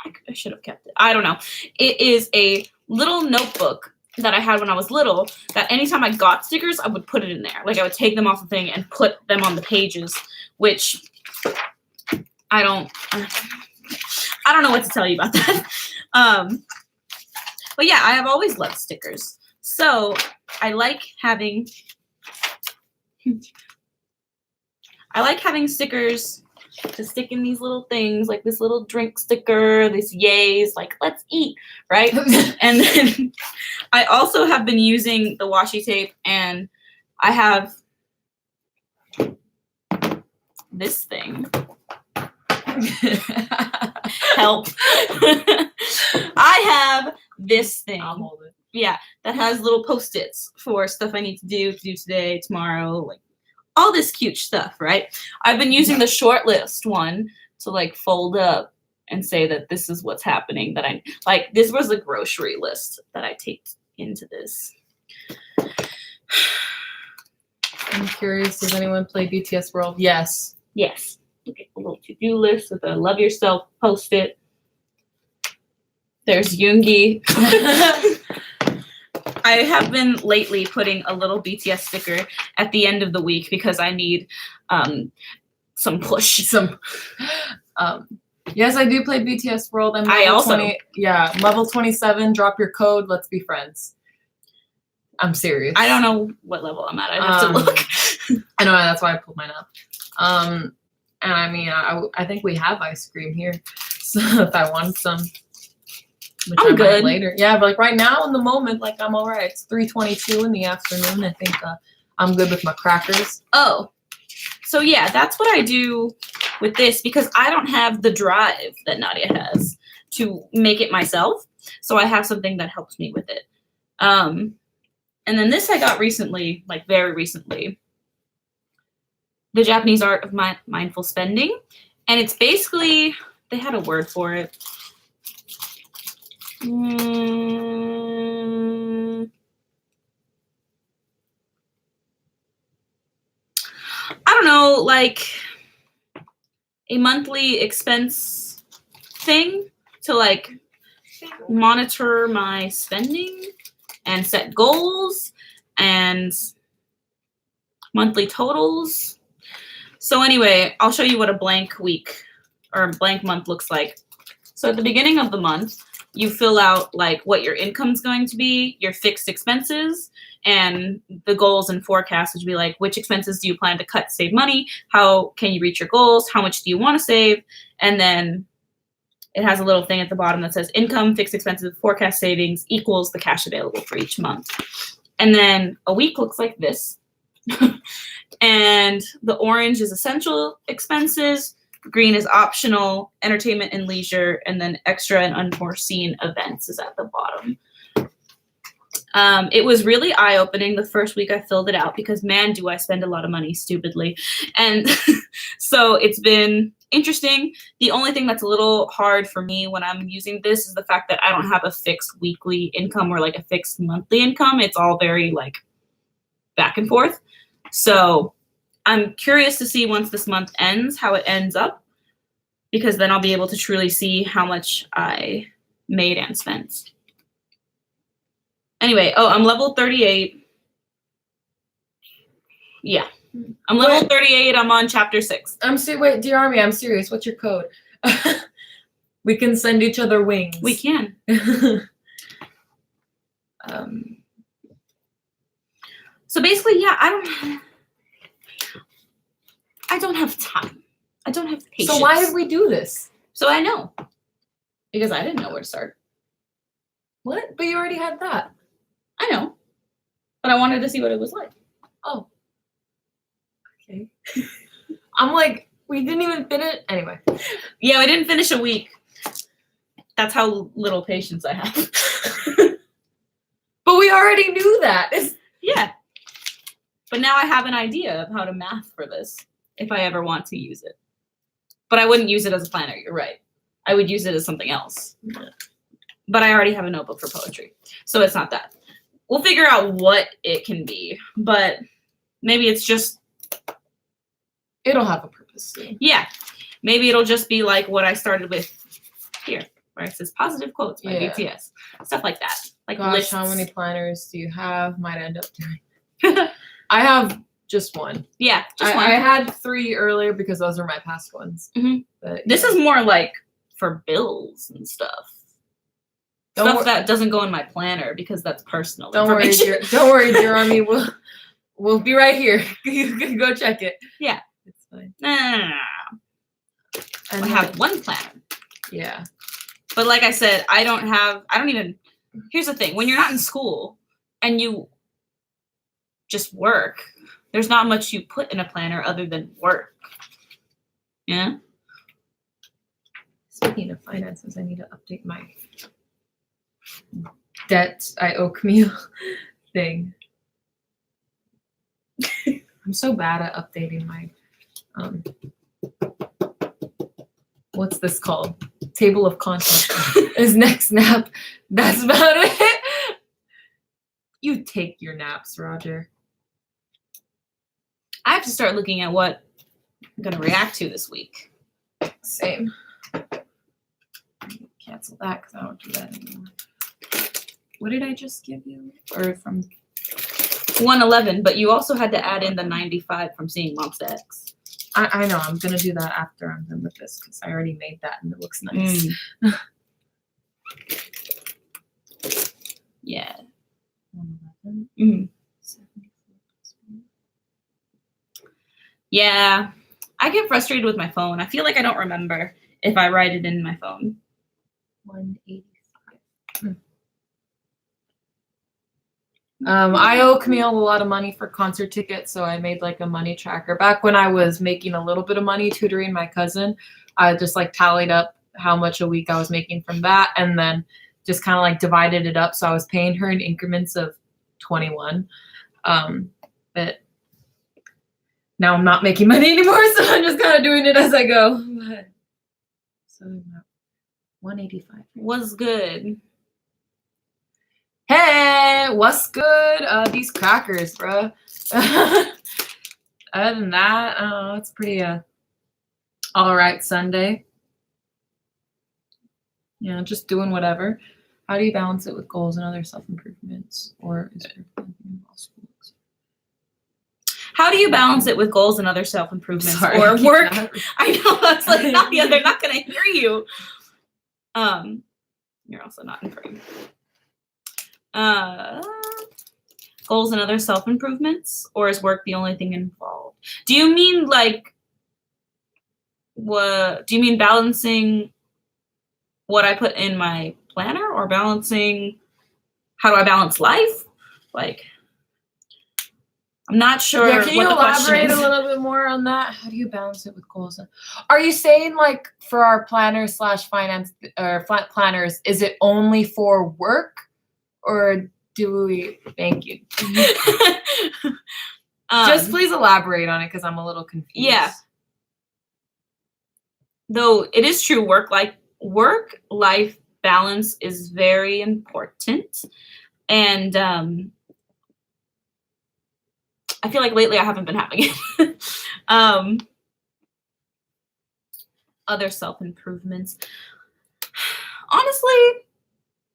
I should have kept it. I don't know. It is a little notebook that I had when I was little that anytime I got stickers, I would put it in there. Like I would take them off the thing and put them on the pages, which I don't know what to tell you about that. But yeah, I have always loved stickers. So I like having stickers to stick in these little things, like this little drink sticker, this yays, like let's eat, right? And then I also have been using the washi tape, and I have this thing. Help. I have this thing. I'll hold it. Yeah, that has little post-its for stuff I need to do today, tomorrow, like all this cute stuff, right? I've been using the short list one to like fold up and say that this is what's happening, that I like. This was a grocery list that I taped into this. I'm curious, does anyone play BTS World? Yes. Yes. Okay, a little to-do list with a love yourself post-it. There's Yoongi. I have been lately putting a little BTS sticker at the end of the week because I need some push. Yes, I do play BTS World. I'm I also 20, yeah, level 27. Drop your code. Let's be friends. I'm serious. I don't know what level I'm at. I have to look. I know, that's why I pulled mine up. And I mean, I think we have ice cream here, so if I want some. Which I'm good later. Yeah, but like right now in the moment, like I'm all right. It's 3:22 in the afternoon. I think I'm good with my crackers. Oh, so yeah, that's what I do with this because I don't have the drive that Nadia has to make it myself. So I have something that helps me with it. And then this I got recently, like very recently. The Japanese Art of Mindful Spending. And it's basically, they had a word for it. I don't know, like a monthly expense thing to like monitor my spending and set goals and monthly totals. So anyway, I'll show you what a blank week or a blank month looks like. So at the beginning of the month, you fill out like what your income's going to be, your fixed expenses, and the goals and forecasts would be like, which expenses do you plan to cut to save money? How can you reach your goals? How much do you want to save? And then it has a little thing at the bottom that says income, fixed expenses, forecast savings equals the cash available for each month. And then a week looks like this. And the orange is essential expenses. Green is optional, entertainment and leisure, and then extra and unforeseen events is at the bottom. It was really eye-opening the first week I filled it out because, man, do I spend a lot of money stupidly. And so it's been interesting. The only thing that's a little hard for me when I'm using this is the fact that I don't have a fixed weekly income or like a fixed monthly income. It's all very like back and forth. So I'm curious to see once this month ends, how it ends up, because then I'll be able to truly see how much I made and spent. Anyway, I'm level 38. Yeah, I'm level 38. I'm on chapter 6. Wait, dear Army, I'm serious. What's your code? We can send each other wings. We can. So basically, yeah, I don't have time. I don't have patience. So why did we do this? So I know. Because I didn't know where to start. What? But you already had that. I know. But I wanted to see what it was like. Oh. Okay. I'm like, we didn't even finish. Anyway. Yeah, we didn't finish a week. That's how little patience I have. But we already knew that. Yeah. But now I have an idea of how to math for this if I ever want to use it. But I wouldn't use it as a planner. You're right. I would use it as something else. but I already have a notebook for poetry, so it's not that. We'll figure out what it can be, but maybe it's just, It'll have a purpose soon. yeah, maybe it'll just be like what I started with here, where it says positive quotes by Yeah. BTS, stuff like that. Like Gosh, lists. how many planners do you have? Might end up doing. I have just one. Yeah, just one. I had 3 earlier because those were my past ones. Mhm. But This is more like for bills and stuff. Don't Stuff wor- that doesn't go in my planner because that's personal. Don't worry, information. don't worry, dear Army. We'll be right here. You can go check it. Yeah. It's fine. No. And I have one planner. yeah. But like I said, here's the thing. When you're not in school and you just work, there's not much you put in a planner other than work. Yeah? Speaking of finances, I need to update my debt I owe Camille thing. I'm so bad at updating my what's this called? Table of contents is next nap. That's about it. You take your naps, Roger. I have to start looking at what I'm going to react to this week. Same. Cancel that because I don't do that anymore. What did I just give you? Or from 111, but you also had to add in the 95 from Seeing Monsta X. I know, I'm gonna do that after I'm done with this because I already made that and it looks nice. Yeah. 111, Mhm. 74. Yeah. I get frustrated with my phone. I feel like I don't remember if I write it in my phone. 185. I owe Camille a lot of money for concert tickets, so I made like a money tracker. Back when I was making a little bit of money tutoring my cousin, I just like tallied up how much a week I was making from that and then just kind of like divided it up. So I was paying her in increments of 21. But now I'm not making money anymore, so I'm just kind of doing it as I go. So 185. Was good. Hey, what's good? These crackers, bro. Other than that, it's pretty all right Sunday. Yeah, just doing whatever. How do you balance it with goals and other self-improvements? Or is it impossible? How do you balance it with goals and other self-improvements Sorry, or keep work? that. I know, that's like, yeah, they're not going to hear you. You're also not in frame. Goals and other self-improvements, or is work the only thing involved? Do you mean like, what do you mean balancing what I put in my planner, or balancing how do I balance life? Like, I'm not sure. Yeah, can you what the question elaborate a is. little bit more on that? How do you balance it with goals? Are you saying like for our planners / finance or planners, is it only for work, or do we? Thank you. Just please elaborate on it because I'm a little confused. Yeah. Though it is true, work-life balance is very important, and I feel like lately I haven't been having it. Other self-improvements. Honestly,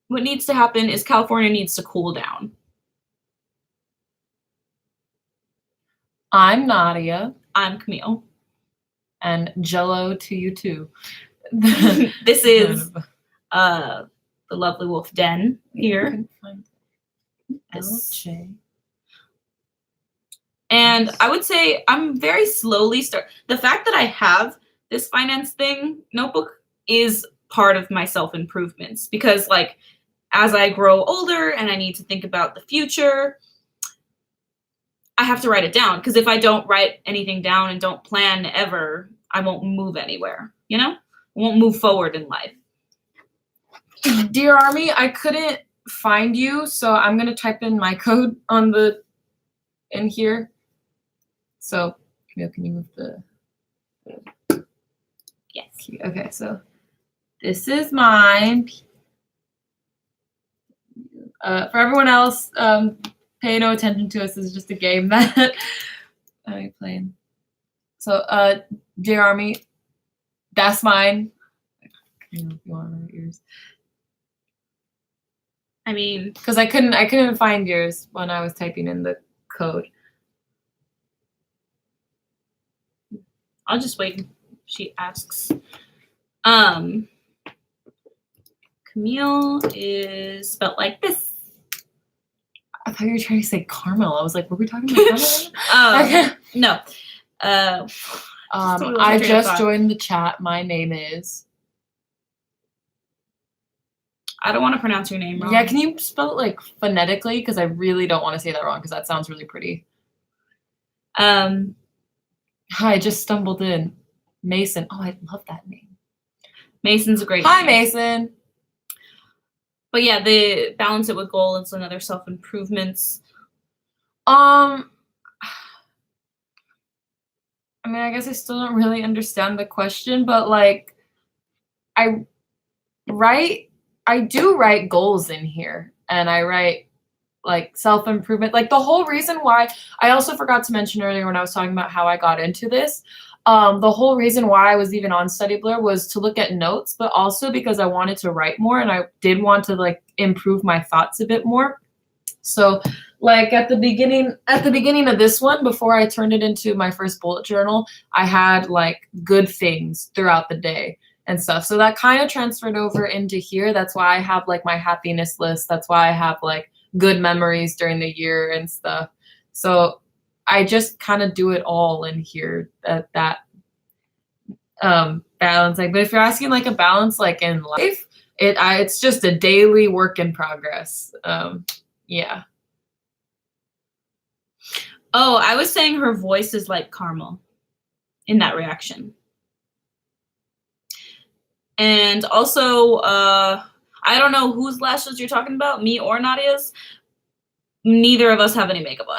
what needs to happen is California needs to cool down. I'm Nadia. I'm Camille. And Jello to you too. This is the Lovely Wolf Den here. LJ. And I would say I'm very slowly the fact that I have this finance thing notebook is part of my self-improvements, because like as I grow older and I need to think about the future, I have to write it down, because if I don't write anything down and don't plan ever, I won't move anywhere, you know? I won't move forward in life. Dear Army, I couldn't find you, so I'm going to type in my code in here. So, Camille, can you move the Yes. Okay, so this is mine. For everyone else, pay no attention to us. This is just a game that I'm playing. So, Dear Army, that's mine. You know, if you want to know yours. I mean, Because I couldn't find yours when I was typing in the code. I'll just wait if she asks. Camille is spelled like this. I thought you were trying to say Carmel. I was like, were we talking about Carmel? No. I just joined the chat. My name is. I don't want to pronounce your name wrong. Yeah, can you spell it like phonetically? Because I really don't want to say that wrong because that sounds really pretty. Hi, I just stumbled in. Mason. Oh, I love that name. Mason's a great Hi, name. Mason. But yeah, the balance it with goals and other self-improvements. I mean, I guess I still don't really understand the question, but like, I do write goals in here, and I write like self-improvement. Like the whole reason why I also forgot to mention earlier when I was talking about how I got into this, the whole reason why I was even on Study Blur was to look at notes, but also because I wanted to write more and I did want to like improve my thoughts a bit more. So like at the beginning of this one, before I turned it into my first bullet journal, I had like good things throughout the day and stuff. So that kind of transferred over into here. That's why I have like my happiness list. That's why I have like good memories during the year and stuff. So I just kind of do it all in here, that balance. Like, but if you're asking like a balance like in life, it's just a daily work in progress. Yeah. Oh, I was saying her voice is like caramel in that reaction. And also, I don't know whose lashes you're talking about, me or Nadia's. Neither of us have any makeup on.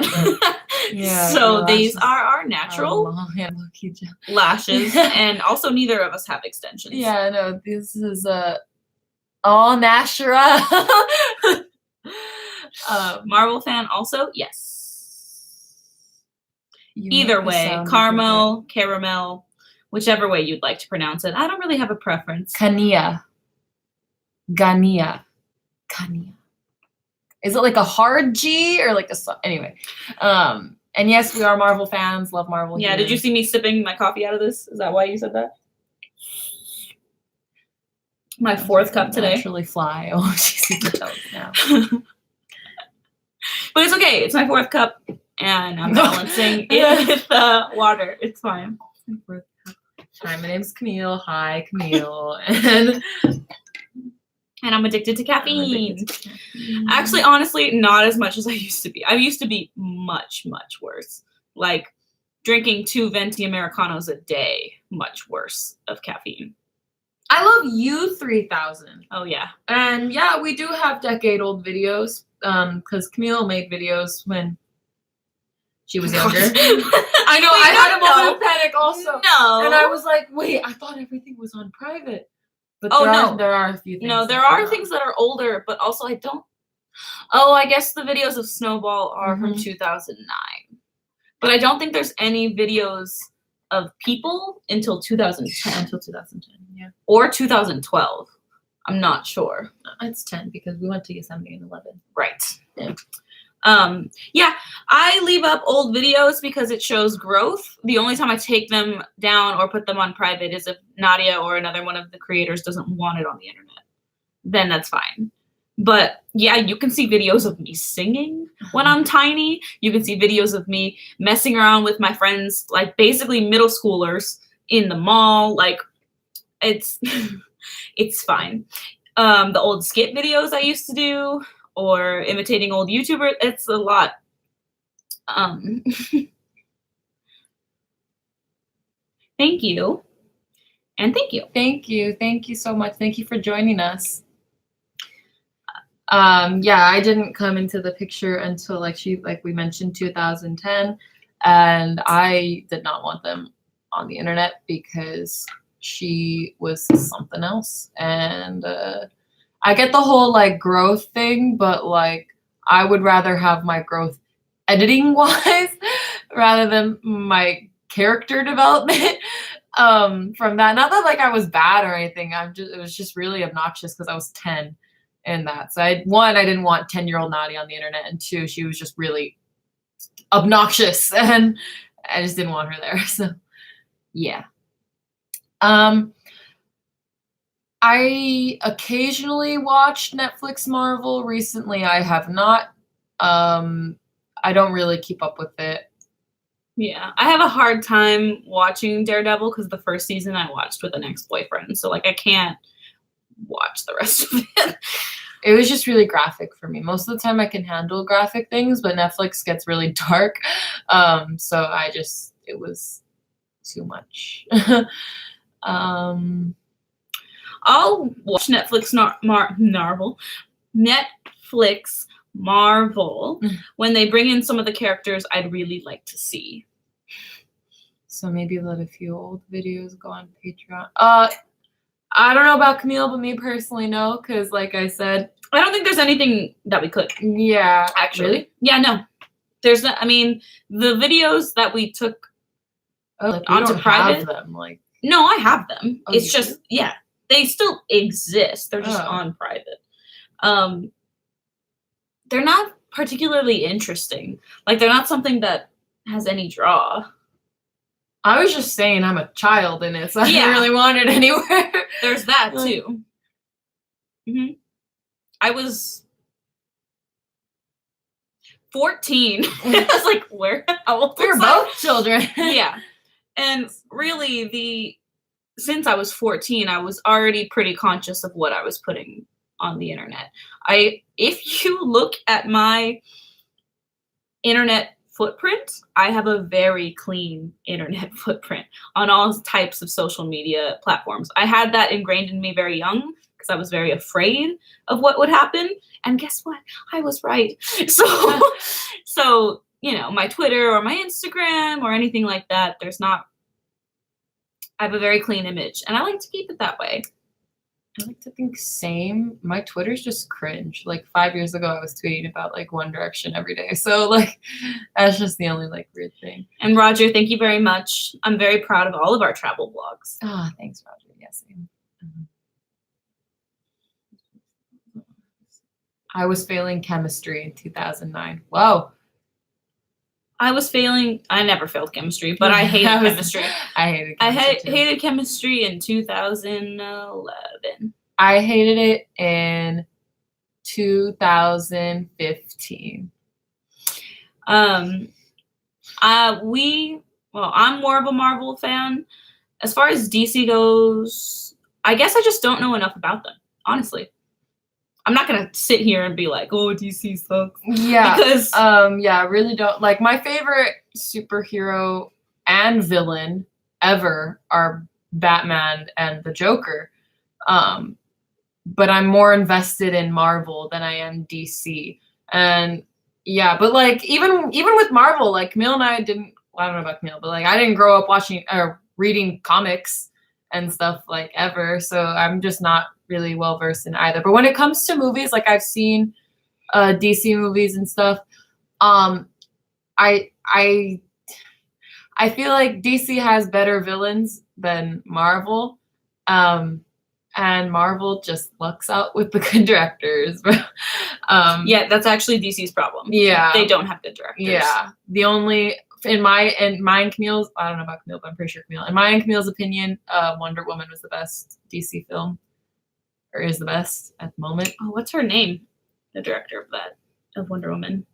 Yeah. So these are our natural lashes, and also neither of us have extensions. Yeah, no, this is all natural. Marvel fan also? Yes. Either way, caramel, whichever way you'd like to pronounce it. I don't really have a preference. Gania. Is it like a hard G or like a anyway? And yes, we are Marvel fans. Love Marvel. Yeah. Here. Did you see me sipping my coffee out of this? Is that why you said that? My fourth cup today. Naturally fly. Oh, she's the toes now. But it's okay. It's my fourth cup, and I'm balancing it with water. It's fine. Hi, my name's Camille. Hi, Camille. And I'm addicted to caffeine. Actually, honestly, not as much as I used to be. I used to be much, much worse. Like drinking 2 venti Americanos a day, much worse of caffeine. I love you 3000. Oh, yeah. And yeah, we do have decade-old videos because Camille made videos when she was younger. I know, I had a moment of panic also. No. And I was like, wait, I thought everything was on private. But there are a few things. No, there are things that are older, but also I don't. Oh, I guess the videos of Snowball are from 2009. But I don't think there's any videos of people until 2010. Yeah. Or 2012. I'm not sure. It's 10 because we went to Yosemite in 11. Right. Yeah, I leave up old videos because it shows growth. The only time I take them down or put them on private is if Nadia or another one of the creators doesn't want it on the internet. Then that's fine. But yeah, you can see videos of me singing when I'm tiny. You can see videos of me messing around with my friends, like basically middle schoolers in the mall. Like it's it's fine. The old skit videos I used to do, or imitating old YouTubers, it's a lot. Thank you. And thank you. Thank you. Thank you so much. Thank you for joining us. Yeah, I didn't come into the picture until like we mentioned 2010, and I did not want them on the internet because she was something else, and I get the whole like growth thing, but like I would rather have my growth editing wise rather than my character development from that. Not that like I was bad or anything. It was just really obnoxious because I was 10 in that. So I didn't want 10-year-old Nadia on the internet, and two, she was just really obnoxious and I just didn't want her there. So yeah. I occasionally watch Netflix Marvel. Recently I have not. I don't really keep up with it. Yeah, I have a hard time watching Daredevil because the first season I watched with an ex-boyfriend, so like I can't watch the rest of it. It was just really graphic for me. Most of the time I can handle graphic things, but Netflix gets really dark. So it was too much. I'll watch Netflix Marvel when they bring in some of the characters I'd really like to see. So maybe let a few old videos go on Patreon. I don't know about Camille, but me personally, no, because like I said, I don't think there's anything that we could. Yeah, actually. Really? Yeah, no. There's not. I mean, the videos that we took onto private. Have them, like. No, I have them. Oh, it's just they still exist. They're just on private. They're not particularly interesting. Like they're not something that has any draw. I was just saying I'm a child in it, so I didn't really want it anywhere. There's that too. Mm-hmm. I was 14. I was like, where? How old We're both children. Yeah. And really since I was 14, I was already pretty conscious of what I was putting on the internet. If you look at my internet footprint, I have a very clean internet footprint on all types of social media platforms. I had that ingrained in me very young because I was very afraid of what would happen. And guess what? I was right. So, my Twitter or my Instagram or anything like that, I have a very clean image and I like to keep it that way. I like to think same. My Twitter's just cringe. Like 5 years ago, I was tweeting about like One Direction every day. So like, that's just the only like weird thing. And Roger, thank you very much. I'm very proud of all of our travel vlogs. Thanks, Roger. Yes. I was failing chemistry in 2009. Whoa. I never failed chemistry, but I hated chemistry. I hated chemistry. I hated chemistry in 2011. I hated it in 2015. I'm more of a Marvel fan. As far as DC goes, I guess I just don't know enough about them, honestly. I'm not gonna sit here and be like, "Oh, DC sucks." Yeah, because I really don't like. My favorite superhero and villain ever are Batman and the Joker, but I'm more invested in Marvel than I am DC. And yeah, but like even with Marvel, like Camille and I didn't. Well, I don't know about Camille, but like I didn't grow up watching or reading comics and stuff like ever, so I'm just not really well versed in either. But when it comes to movies, like I've seen DC movies and stuff, I feel like DC has better villains than Marvel, and Marvel just lucks out with the good directors. Yeah, that's actually DC's problem. Yeah, they don't have good directors. Yeah, the only in mine and Camille's, I don't know about Camille, but I'm pretty sure Camille. In my and Camille's opinion, Wonder Woman was the best DC film. Or is the best at the moment. Oh, what's her name? The director of Wonder Woman.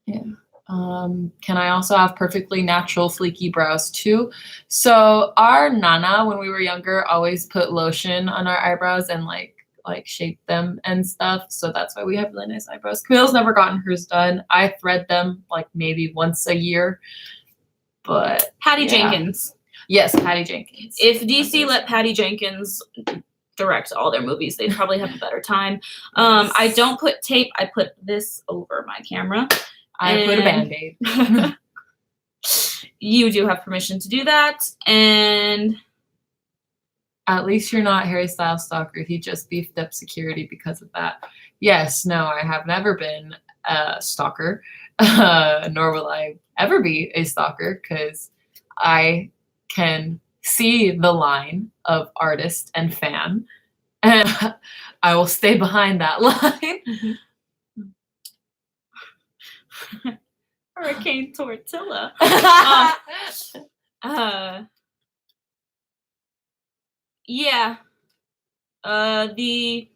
Yeah. Can I also have perfectly natural fleeky brows too? So our Nana, when we were younger, always put lotion on our eyebrows and like shape them and stuff. So that's why we have really nice eyebrows. Camille's never gotten hers done. I thread them like maybe once a year. But Patty Jenkins. Yes, Patty Jenkins. If DC let Patty Jenkins direct all their movies, they'd probably have a better time. I don't put tape. I put this over my camera. I put a Band-Aid. You do have permission to do that. And At least you're not Harry Styles stalker. He just beefed up security because of that. Yes, no, I have never been a stalker, nor will I ever be a stalker because I can see the line of artist and fan, and I will stay behind that line. Hurricane Tortilla. Yeah. The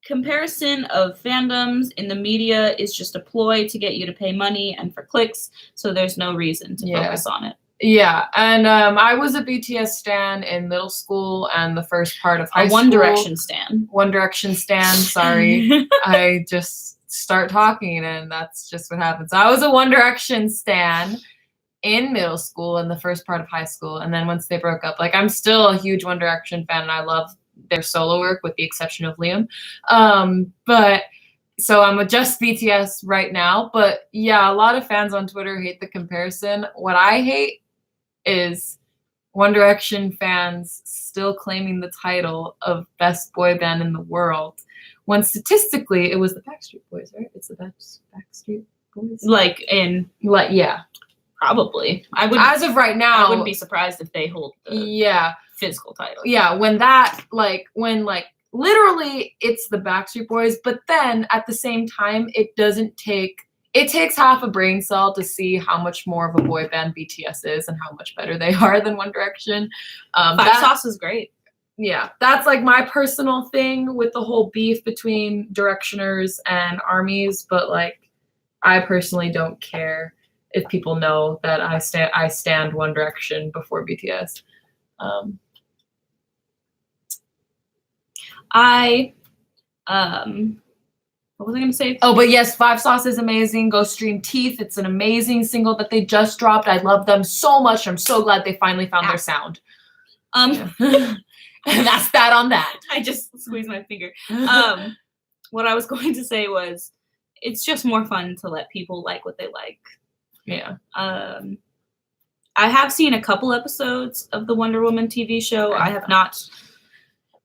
comparison of fandoms in the media is just a ploy to get you to pay money and for clicks, so there's no reason to focus on it. Yeah, and I was a BTS stan in middle school and the first part of high school. One Direction stan. One Direction stan, sorry. I just start talking and that's just what happens. I was a One Direction stan in middle school and the first part of high school, and then once they broke up, like I'm still a huge One Direction fan and I love their solo work with the exception of Liam. But so I'm with just BTS right now, but yeah, a lot of fans on Twitter hate the comparison. What I hate is One Direction fans still claiming the title of best boy band in the world, when statistically it was the Backstreet Boys, right? It's the Backstreet Boys. Yeah. Probably. As of right now, I wouldn't be surprised if they hold the physical title. Yeah, when literally it's the Backstreet Boys, but then at the same time, it takes half a brain cell to see how much more of a boy band BTS is and how much better they are than One Direction. Five Sauce is great. Yeah, that's like my personal thing with the whole beef between Directioners and ARMYs, but like I personally don't care if people know that I stand One Direction before BTS. What was I going to say? Oh, but yes, Five Sauce is amazing. Go stream Teeth. It's an amazing single that they just dropped. I love them so much. I'm so glad they finally found their sound. And that's that on that. I just squeezed my finger. What I was going to say was, it's just more fun to let people like what they like. Yeah. I have seen a couple episodes of the Wonder Woman TV show. I have not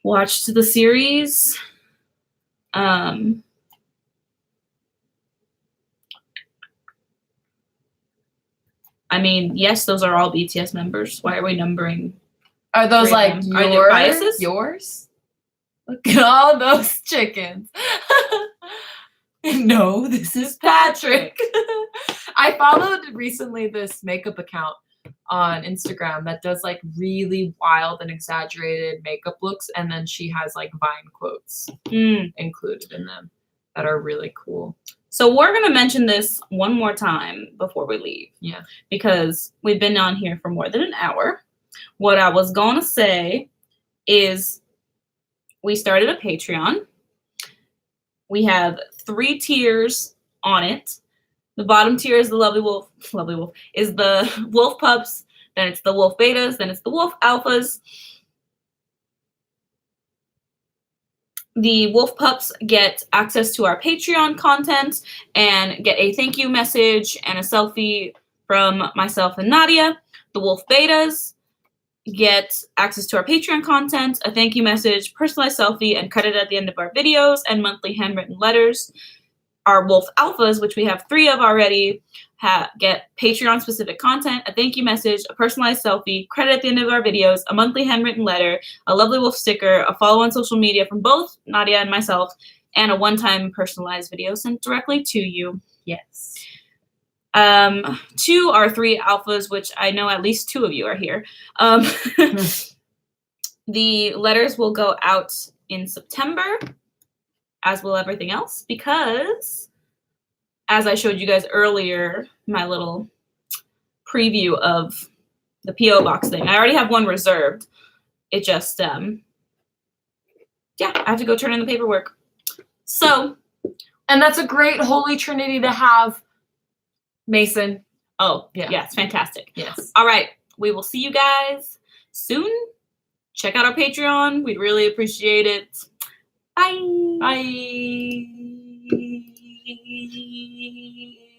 watched the series. I mean, yes, those are all BTS members. Why are we numbering? Are those like are there biases? Yours? Look at all those chickens. No, this is Patrick. I followed recently this makeup account on Instagram that does like really wild and exaggerated makeup looks, and then she has like Vine quotes included in them that are really cool. So we're going to mention this one more time before we leave. Yeah. Because we've been on here for more than an hour. What I was going to say is we started a Patreon. We have 3 tiers on it. The bottom tier is the Lovely Wolf is the Wolf Pups, then it's the Wolf Betas, then it's the Wolf Alphas. The Wolf Pups get access to our Patreon content and get a thank you message and a selfie from myself and Nadia. The Wolf Betas get access to our Patreon content, a thank you message, personalized selfie, and credit at the end of our videos, and monthly handwritten letters. Our Wolf Alphas, which we have 3 of already, get Patreon-specific content, a thank you message, a personalized selfie, credit at the end of our videos, a monthly handwritten letter, a Lovely Wolf sticker, a follow on social media from both Nadia and myself, and a one-time personalized video sent directly to you. Yes. 2 are 3 alphas, which I know at least 2 of you are here. The letters will go out in September, as will everything else, because as I showed you guys earlier, my little preview of the P.O. box thing, I already have one reserved. It just, I have to go turn in the paperwork. So, and that's a great holy trinity to have. Mason. Oh, yeah, it's fantastic. Yes. All right. We will see you guys soon. Check out our Patreon. We'd really appreciate it. Bye. Bye.